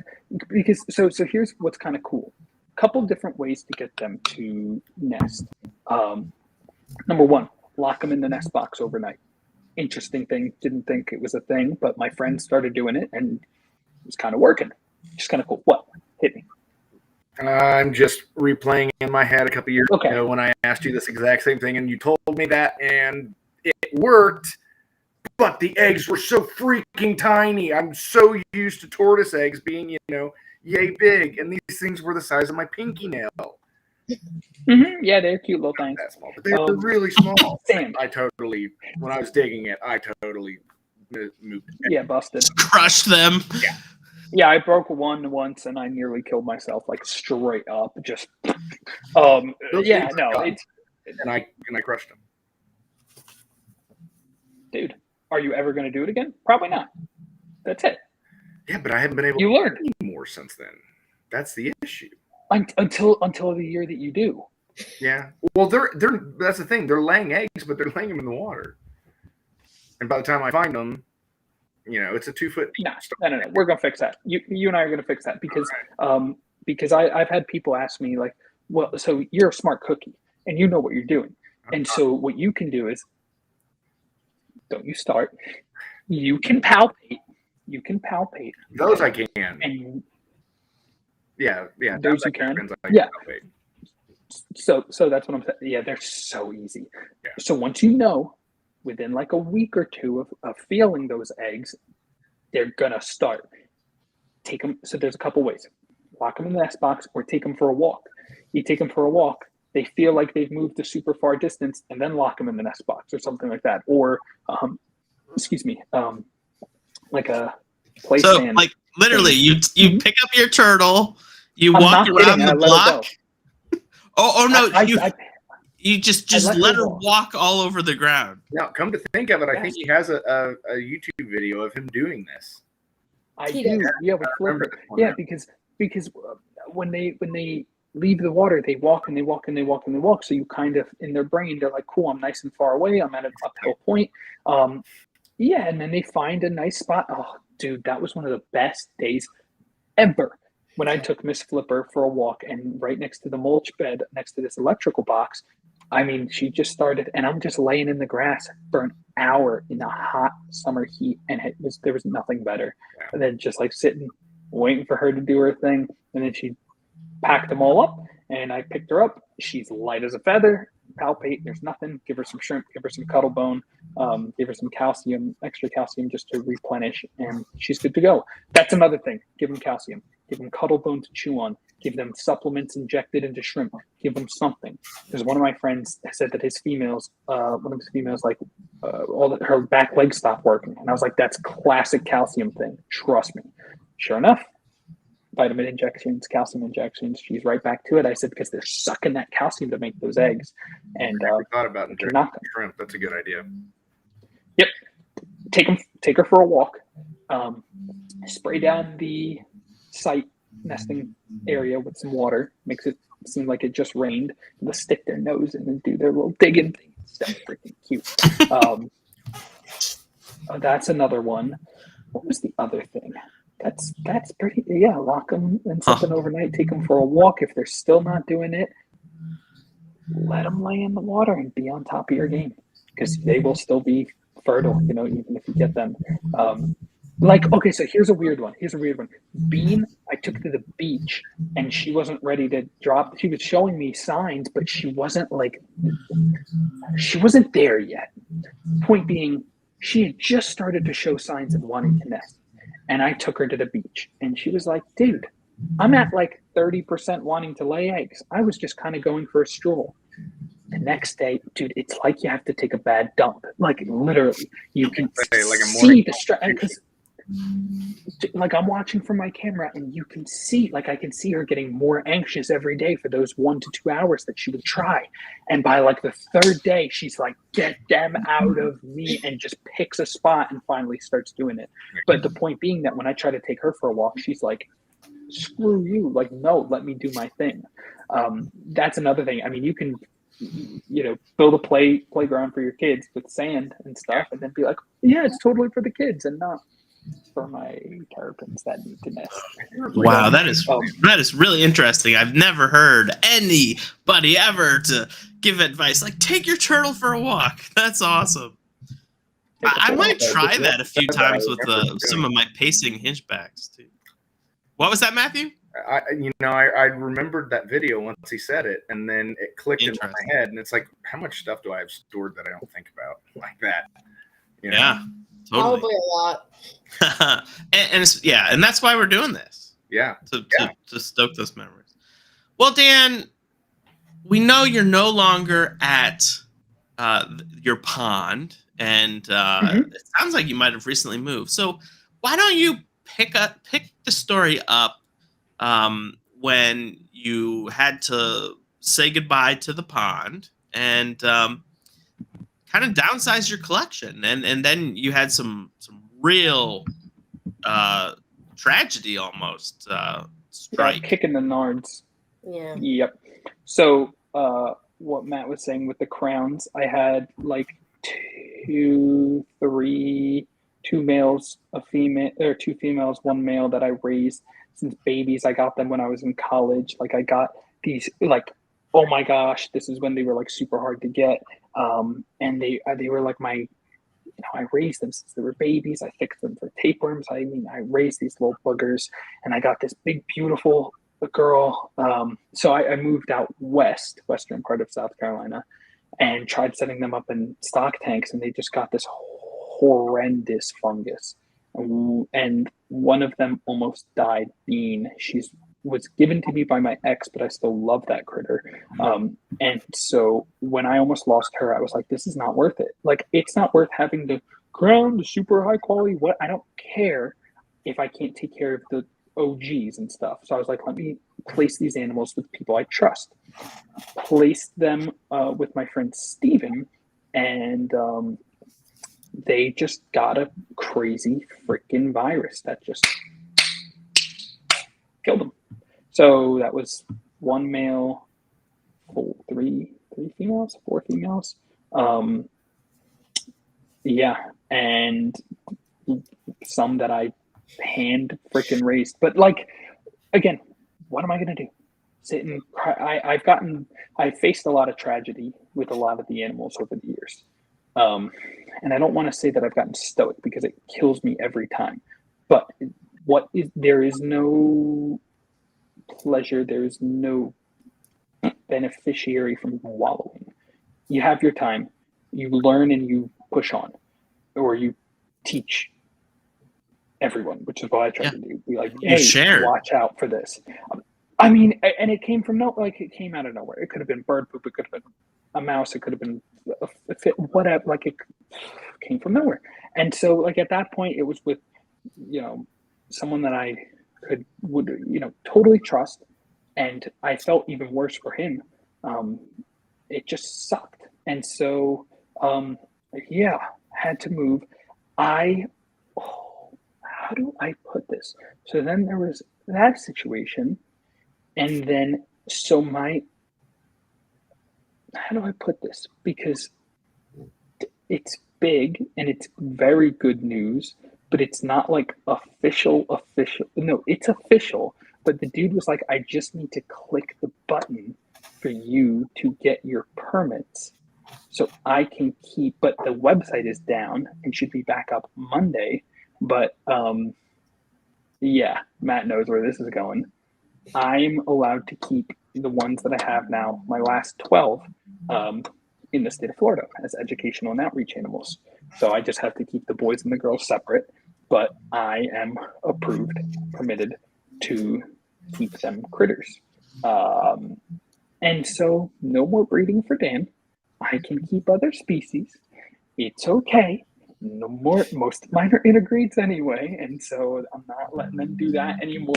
so here's what's kind of cool. Couple different ways to get them to nest. Number one, lock them in the nest box overnight. Interesting thing. Didn't think it was a thing, but my friends started doing it, and it was kind of working. Just kind of cool. What? Hit me. I'm just replaying in my head a couple years ago when I asked you this exact same thing, and you told me that, and it worked, but the eggs were so freaking tiny. I'm so used to tortoise eggs being, yay big, and these things were the size of my pinky nail. Mm-hmm. Yeah, they're cute little things. That small, but they were really small. Same. When I was digging it, I totally moved it. Yeah, busted. Crushed them. Yeah. Yeah, I broke one once, and I nearly killed myself, like straight up. Just, yeah, no, it's. And I crushed them. Dude, are you ever going to do it again? Probably not. That's it. Yeah, but I haven't been able to learn more since then. That's the issue. Until the year that you do. Yeah. Well, that's the thing. They're laying eggs, but they're laying them in the water. And by the time I find them, it's a 2 foot. No. We're gonna fix that. You and I are gonna fix that because I've had people ask me like, well, so you're a smart cookie and you know what you're doing, and so what you can do is, don't you start. You can palpate. Those I can. And yeah. Those you can. Yeah. So that's what I'm saying. Yeah, they're so easy. Yeah. So once you know, within like a week or two of feeling those eggs, they're gonna start. Take them. So there's a couple ways. Lock them in the nest box or take them for a walk. You take them for a walk. They feel like they've moved a super far distance, and then lock them in the nest box or something like that. Or, like a play stand. So, like literally, you pick up your turtle, you walk around the block. Oh no! You just let her walk all over the ground. Now, come to think of it, I think he has a YouTube video of him doing this. I do. Yeah, with Flipper. Yeah, because when they leave the water, they walk and they walk and they walk and they walk. So you kind of, in their brain, they're like, cool, I'm nice and far away. I'm at an uphill point. Yeah, and then they find a nice spot. Oh, dude, that was one of the best days ever. When I took Miss Flipper for a walk and right next to the mulch bed, next to this electrical box, I mean, she just started, and I'm just laying in the grass for an hour in the hot summer heat, and there was nothing better than then just like sitting, waiting for her to do her thing, and then she packed them all up, and I picked her up. She's light as a feather. Palpate, there's nothing. Give her some shrimp, give her some cuttle bone, give her some calcium, extra calcium just to replenish, and she's good to go. That's another thing. Give them calcium. Give them cuttle bone to chew on. Give them supplements injected into shrimp. Give them something. Because one of my friends said that his females, like her back legs stopped working. And I was like, that's classic calcium thing. Trust me. Sure enough, vitamin injections, calcium injections. She's right back to it. I said, because they're sucking that calcium to make those eggs. And I never thought about injecting shrimp. That's a good idea. Yep. Take her for a walk. Spray down the site nesting area with some water. Makes it seem like it just rained. They'll stick their nose in and do their little digging thing. So freaking cute. That's another one. What was the other thing? That's pretty. Yeah, lock them in something overnight. Take them for a walk. If they're still not doing it, let them lay in the water and be on top of your game, because they will still be fertile. Even if you get them. Okay, so here's a weird one. Bean, I took to the beach, and she wasn't ready to drop. She was showing me signs, but she wasn't there yet. Point being, she had just started to show signs of wanting to nest. And I took her to the beach, and she was like, dude, I'm at like 30% wanting to lay eggs. I was just kind of going for a stroll. The next day, dude, it's like you have to take a bad dump. Like literally, you can Like a see morning the stress. Because like I'm watching from my camera, and you can see, like I can see her getting more anxious every day for those 1 to 2 hours that she would try. And by like the third day, she's like, "Get them out of me," and just picks a spot and finally starts doing it. But the point being that when I try to take her for a walk, she's like, "Screw you!" Like, no, let me do my thing. That's another thing. I mean, you can, build a playground for your kids with sand and stuff, and then be like, "Yeah, it's totally for the kids and not for my terrapins that need to nest." Wow, that is really interesting. I've never heard anybody ever to give advice like take your turtle for a walk. That's awesome. I might try that a few times with some of my pacing hingebacks too. What was that, Matthew? I remembered that video once he said it, and then it clicked in my head, and it's like, how much stuff do I have stored that I don't think about like that? Yeah, totally. Probably a lot. and that's why we're doing this. Yeah, to stoke those memories. Well, Dan, we know you're no longer at your pond, and it sounds like you might have recently moved. So why don't you pick the story up when you had to say goodbye to the pond and kind of downsize your collection, and then you had some real tragedy almost strike. Kicking the nards. Yeah. Yep. So what Matt was saying with the crowns, I had like two males, a female, or 2 females, 1 male that I raised since babies. I got them when I was in college. Like I got these, like, oh my gosh, this is when they were like super hard to get. And they were like my, I raised them since they were babies. I fixed them for tapeworms. I raised these little buggers, and I got this big, beautiful girl. So I moved out western part of South Carolina, and tried setting them up in stock tanks, and they just got this horrendous fungus. And one of them almost died. Bean, was given to me by my ex, but I still love that critter. And so when I almost lost her, I was like, this is not worth it. Like, it's not worth having the crown, the super high quality. What? I don't care if I can't take care of the OGs and stuff. So I was like, let me place these animals with people I trust. Placed them with my friend Steven, and they just got a crazy freaking virus that just killed them. So that was 1 male, 4 females. Yeah, and some that I hand freaking raised. But like, again, what am I gonna do? Sit and cry? I've faced a lot of tragedy with a lot of the animals over the years. And I don't want to say that I've gotten stoic, because it kills me every time. But there is no pleasure, there's no beneficiary from wallowing. You have your time, you learn, and you push on, or you teach everyone, which is what I try to do. Be like, hey, watch out for this. I mean, and it came from it came out of nowhere. It could have been bird poop, it could have been a mouse, it could have been a fit, whatever. Like, it came from nowhere. And so, like, at that point, it was with, someone that I would totally trust, and I felt even worse for him. It just sucked, and so had to move. How do I put this? So then there was that situation, and then how do I put this? Because it's big and it's very good news, but it's not like official. No, it's official. But the dude was like, I just need to click the button for you to get your permits so I can keep, but the website is down and should be back up Monday. But Matt knows where this is going. I'm allowed to keep the ones that I have now, my last 12, in the state of Florida as educational and outreach animals. So I just have to keep the boys and the girls separate, but I am approved, permitted to keep them critters. And so no more breeding for Dan. I can keep other species. It's okay. No more. Most of mine are interbreeds anyway, and so I'm not letting them do that anymore.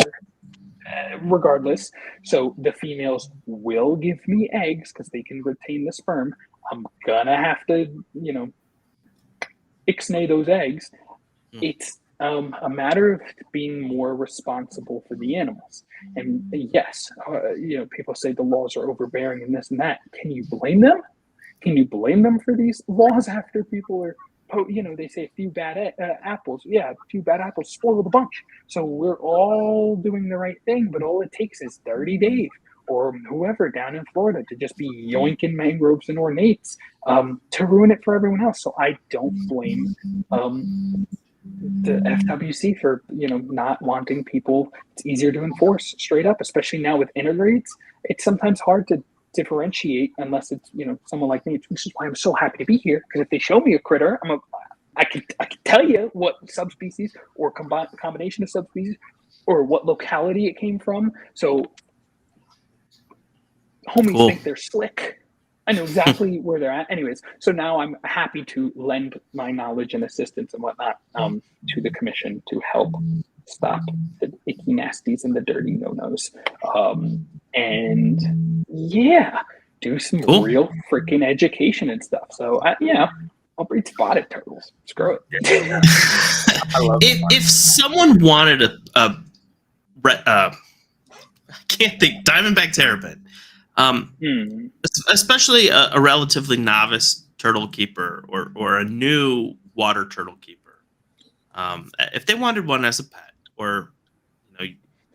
Regardless, so the females will give me eggs because they can retain the sperm. I'm gonna have to, ixnay those eggs. It's a matter of being more responsible for the animals. And yes, people say the laws are overbearing and this and that. Can you blame them? Can you blame them for these laws after people are, they say a few bad apples. Yeah, a few bad apples spoil the bunch. So we're all doing the right thing, but all it takes is Dirty Dave or whoever down in Florida to just be yoinking mangroves and ornates to ruin it for everyone else. So I don't blame the FWC for not wanting people. It's easier to enforce straight up, especially now with interbreeds. It's sometimes hard to differentiate unless it's someone like me, which is why I'm so happy to be here, because if they show me a critter, I can tell you what subspecies or combination of subspecies or what locality it came from. So homies think they're slick. I know exactly where they're at. Anyways, so now I'm happy to lend my knowledge and assistance and whatnot to the commission to help stop the icky nasties and the dirty no-nos. And yeah, do some real freaking education and stuff. So I'll breed spotted turtles. Screw it. If someone wanted I can't think, Diamondback Terrapin, especially a relatively novice turtle keeper or a new water turtle keeper, if they wanted one as a pet, or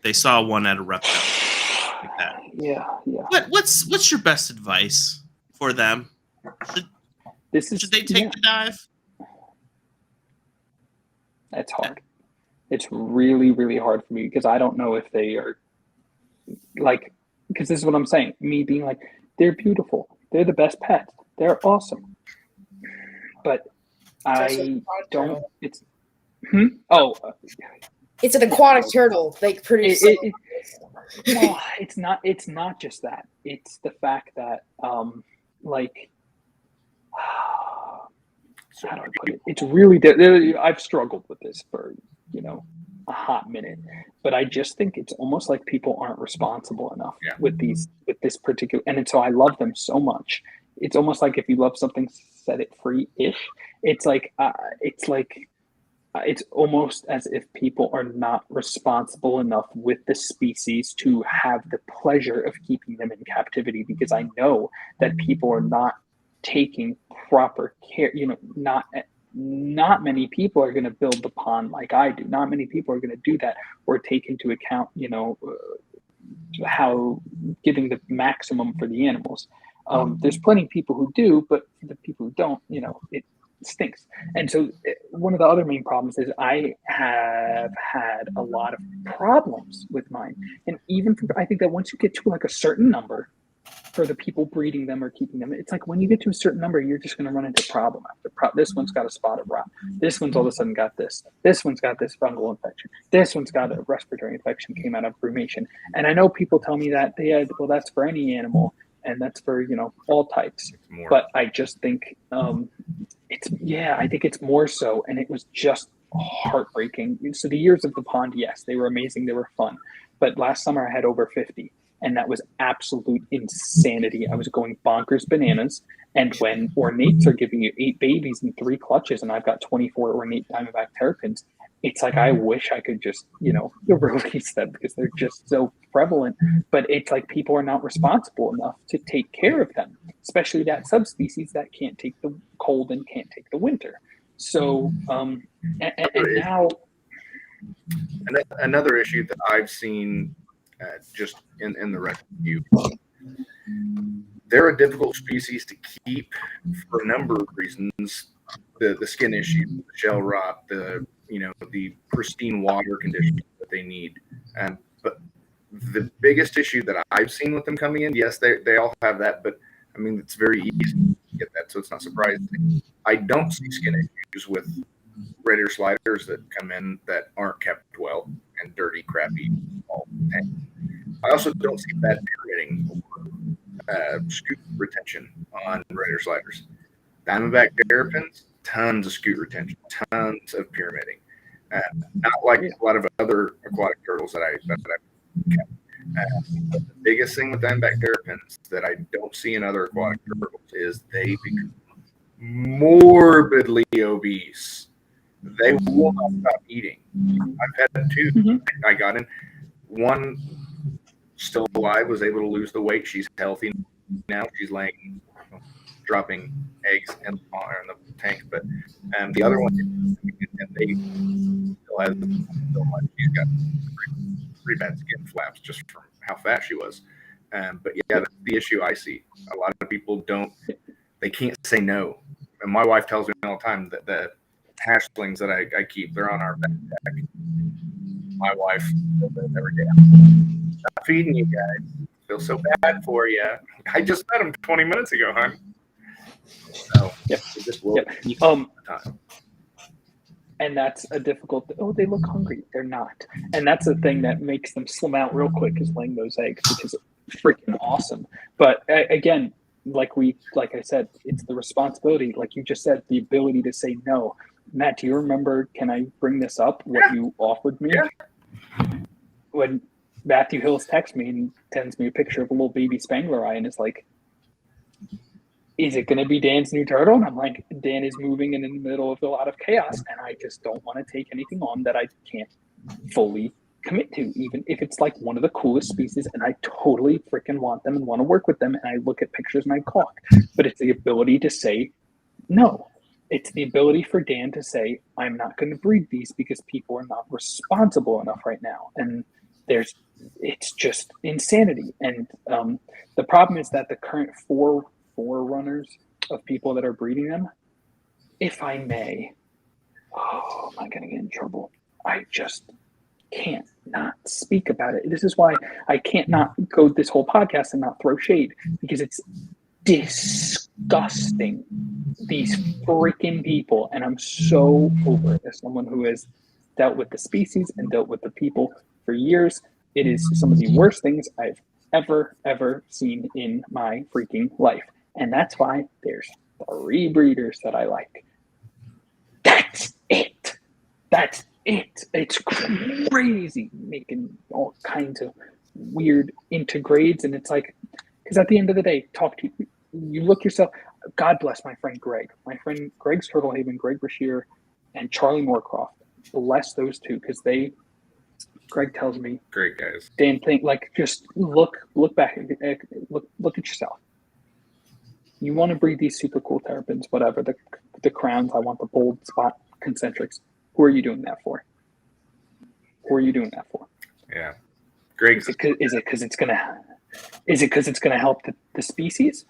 they saw one at a reptile like that, what's your best advice for them? Should they take the dive? That's hard. It's really, really hard for me because I don't know if they are because this is what I'm saying. Me being like, they're beautiful. They're the best pets. They're awesome. But I don't. It's it's an aquatic turtle. They produce. Well, it's not. It's not just that. It's the fact that how do I put it? It's really. I've struggled with this for a hot minute, but I just think it's almost like people aren't responsible enough with this particular. And so I love them so much. It's almost like if you love something, set it free-ish. It's almost as if people are not responsible enough with the species to have the pleasure of keeping them in captivity, because I know that people are not taking proper care. Not many people are going to build the pond like I do. Not many people are going to do that or take into account, how giving the maximum for the animals. There's plenty of people who do, but for the people who don't, it stinks. And so one of the other main problems is I have had a lot of problems with mine. And even I think that once you get to like a certain number, for the people breeding them or keeping them, it's like when you get to a certain number, you're just going to run into problem after problem. This one's got a spotted rot. This one's all of a sudden got this. This one's got this fungal infection. This one's got a respiratory infection, came out of brumation. And I know people tell me that, that's for any animal, and that's for, all types. But I just think I think it's more so, and it was just heartbreaking. So the years of the pond, yes, they were amazing. They were fun. But last summer I had over 50. And that was absolute insanity. I was going bonkers bananas. And when ornates are giving you 8 babies in 3 clutches, and I've got 24 ornate Diamondback Terrapins, it's like I wish I could just, release them because they're just so prevalent. But it's like people are not responsible enough to take care of them, especially that subspecies that can't take the cold and can't take the winter. So, and now... Another issue that I've seen just in the rescue, they're a difficult species to keep for a number of reasons. The skin issue, the shell rot, the pristine water conditions that they need. But the biggest issue that I've seen with them coming in, yes, they all have that, but I mean, it's very easy to get that, so it's not surprising. I don't see skin issues with red ear sliders that come in that aren't kept well and dirty, crappy. I also don't see bad pyramiding scoop retention on raider sliders. Diamondback Terrapins, tons of scoot retention, tons of pyramiding. Not like a lot of other aquatic turtles that I've kept. But the biggest thing with Diamondback Terrapins that I don't see in other aquatic turtles is they become morbidly obese. They will not stop eating. I've had two. I got in. One still alive, was able to lose the weight. She's healthy now. She's laying, dropping eggs in the tank. But the other one, and they still has so much. She's got pretty bad skin flaps just from how fat she was. But yeah, that's the issue I see. A lot of people they can't say no. And my wife tells me all the time that the hatchlings that I keep, they're on our back deck. My wife says that every day. I'm not feeding you guys. I feel so bad for you. I just met him 20 minutes ago, hon. So, and that's a difficult. Oh, they look hungry. They're not, and that's the thing that makes them slim out real quick is laying those eggs, which is freaking awesome. But again, like I said, it's the responsibility. Like you just said, the ability to say no. Matt, do you remember? Can I bring this up? What you offered me when Matthew Hills texts me and sends me a picture of a little baby Spangler eye, and is like, is it going to be Dan's new turtle? And I'm like, Dan is moving in the middle of a lot of chaos, and I just don't want to take anything on that I can't fully commit to, even if it's like one of the coolest species, and I totally freaking want them and want to work with them, and I look at pictures and I talk. But it's the ability to say no. It's the ability for Dan to say, I'm not going to breed these because people are not responsible enough right now. And it's just insanity. And the problem is that the current forerunners of people that are breeding them, if I may, am I going to get in trouble? I just can't not speak about it. This is why I can't not go this whole podcast and not throw shade, because it's disgusting. These freaking people, and I'm so over it as someone who has dealt with the species and dealt with the people for years. It is some of the worst things I've ever seen in my freaking life. And that's why there's 3 breeders that I like. That's it. It's crazy, making all kinds of weird intergrades. And it's like, because at the end of the day, you look yourself. God bless my friend Greg. My friend Greg's Turtle Haven, Greg Brashear, and Charlie Moorcroft. Bless those two, because Greg tells me, great guys. Dan, just look back, look at yourself. You want to breed these super cool terrapins, whatever, the crowns, I want the bold spot concentrics. Who are you doing that for? Yeah. Greg. Is it because it's gonna help the species?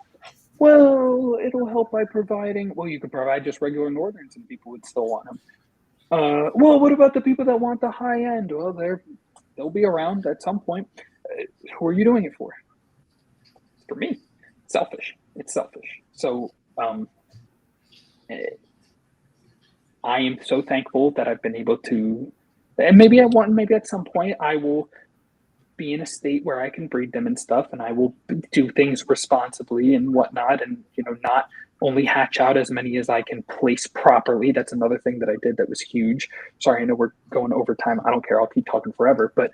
Well, it'll help by providing. Well, you could provide just regular northerns, and people would still want them. Well, what about the people that want the high end? Well, they'll be around at some point. Who are you doing it for? For me, selfish. It's selfish. So, I am so thankful that I've been able to, and maybe at some point I will be in a state where I can breed them and stuff, and I will do things responsibly and whatnot, and not only hatch out as many as I can place properly. That's another thing that I did that was huge. Sorry, I know we're going over time. I don't care. I'll keep talking forever. But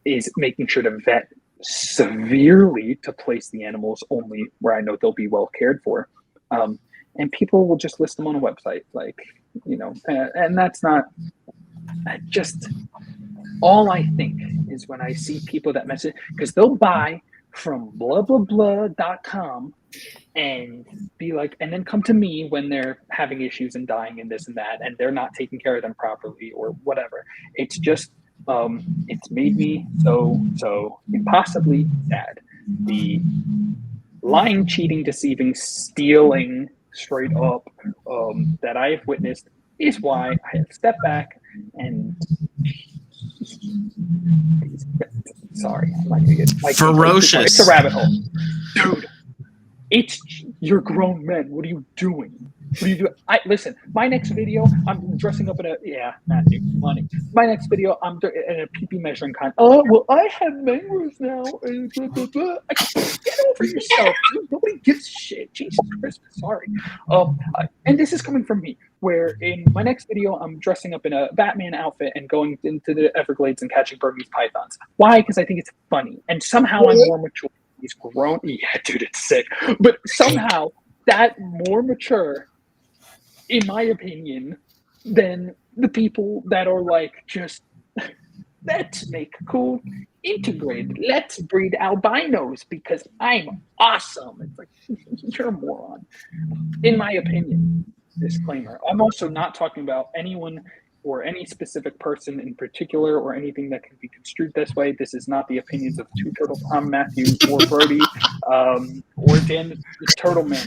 is making sure to vet severely to place the animals only where I know they'll be well cared for. And people will just list them on a website, and that's not just. All I think is when I see people that message, because they'll buy from blah, blah, blah.com and be like, and then come to me when they're having issues and dying and this and that, and they're not taking care of them properly or whatever. It's just, it's made me so impossibly sad. The lying, cheating, deceiving, stealing straight up that I have witnessed is why I have stepped back and sorry, I'm not gonna get ferocious. It's a rabbit hole, dude. You're grown men. What are you doing? What are you doing? Listen. My next video, I'm dressing up in Matthew, funny. My next video, I'm in a pee measuring kind. Oh well, I have mangroves now. Get over over yourself. Dude. Nobody gives a shit. Jesus Christmas, sorry. And this is coming from me, where in my next video, I'm dressing up in a Batman outfit and going into the Everglades and catching Burmese pythons. Why? Because I think it's funny. And somehow I'm more mature. He's grown. Yeah, dude, it's sick. But somehow that more mature, in my opinion, than the people that are like, just let's make cool integrated. Let's breed albinos because I'm awesome. It's like, you're a moron, in my opinion. Disclaimer. I'm also not talking about anyone or any specific person in particular or anything that can be construed this way. This is not the opinions of Two Turtle Tom, Matthew, or Brody, or Dan the Turtle Man.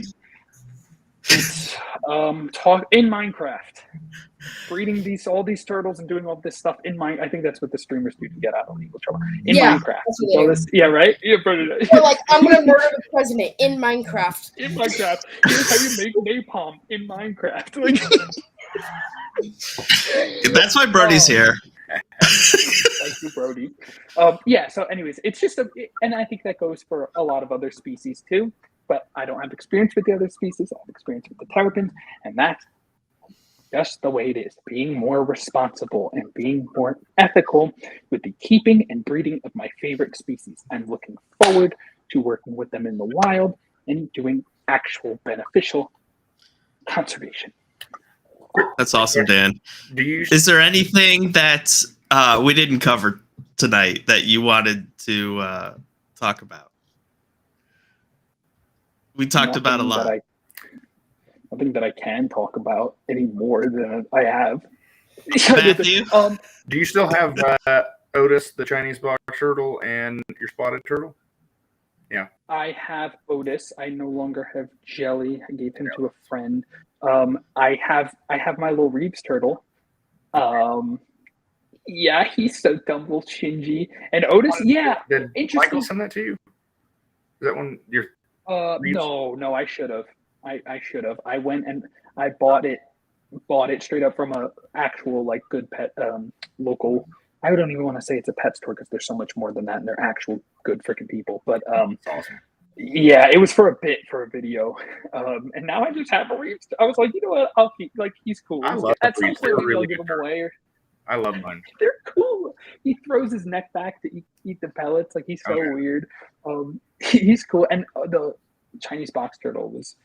It's talk in Minecraft, breeding all these turtles and doing all this stuff in I think that's what the streamers do to get out of legal trouble in Minecraft. Yeah, right. Yeah, or like, I'm gonna murder the president in Minecraft. In Minecraft, here's how you make napalm in Minecraft. Like, that's why Brody's here. Thank you, Brody. Yeah. So, anyways, it's just and I think that goes for a lot of other species too. But I don't have experience with the other species. I have experience with the terrapins, and that's just the way it is. Being more responsible and being more ethical with the keeping and breeding of my favorite species. I'm looking forward to working with them in the wild and doing actual beneficial conservation. That's awesome, Dan. Is there anything that we didn't cover tonight that you wanted to talk about? We talked about a lot. Nothing that I can talk about any more than I have. Matthew? Do you still have Otis, the Chinese box turtle, and your spotted turtle? Yeah. I have Otis. I no longer have Jelly. I gave him to a friend. I have my little Reeves turtle. Yeah, he's so dumb, little Shinji. And Otis, yeah. Did Michael send that to you? Is that one your no, I should have. I should have. I went and I bought it straight up from a actual like good pet local. I don't even want to say it's a pet store because there's so much more than that, and they're actual good freaking people. But awesome. Yeah, it was for a video, and now I just have a Reeves. I was like, you know what? I'll keep he's cool. I love At some Reeves. point, Really I'll give him away. I love mine. They're cool. He throws his neck back to eat the pellets. Like he's so weird. He's cool, and the Chinese box turtle was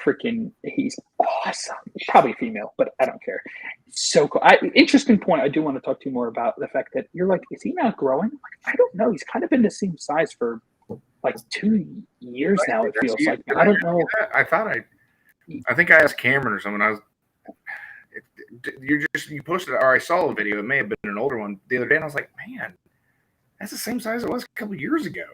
freaking. He's awesome. Probably female, but I don't care. So cool. Interesting point. I do want to talk to you more about the fact that you're like, is he not growing? Like, I don't know. He's kind of been the same size for like 2 years now. It feels like. I don't know. I think I asked Cameron or someone. You posted, or I saw a video. It may have been an older one the other day, and I was like, man, that's the same size it was a couple years ago.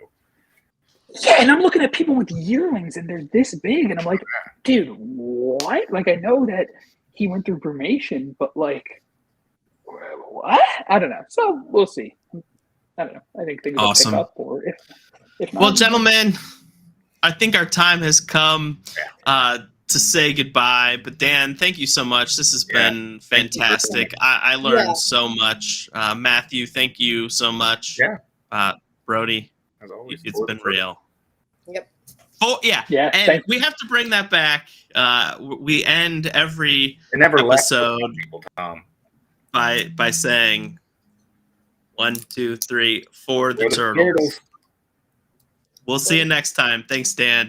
Yeah, and I'm looking at people with yearlings, and they're this big, and I'm like, dude, what? Like, I know that he went through brumation, but like, what? I don't know. So we'll see. I don't know. I think things will pick up, or if not. Well, gentlemen, I think our time has come to say goodbye. But Dan, thank you so much. This has been fantastic. I learned so much. Matthew, thank you so much. Yeah. Brody, as always, it's been real. Yep. Oh yeah. And we have to bring that back. We end every episode by saying 1, 2, 3 for the turtles. We'll see you next time. Thanks, Dan.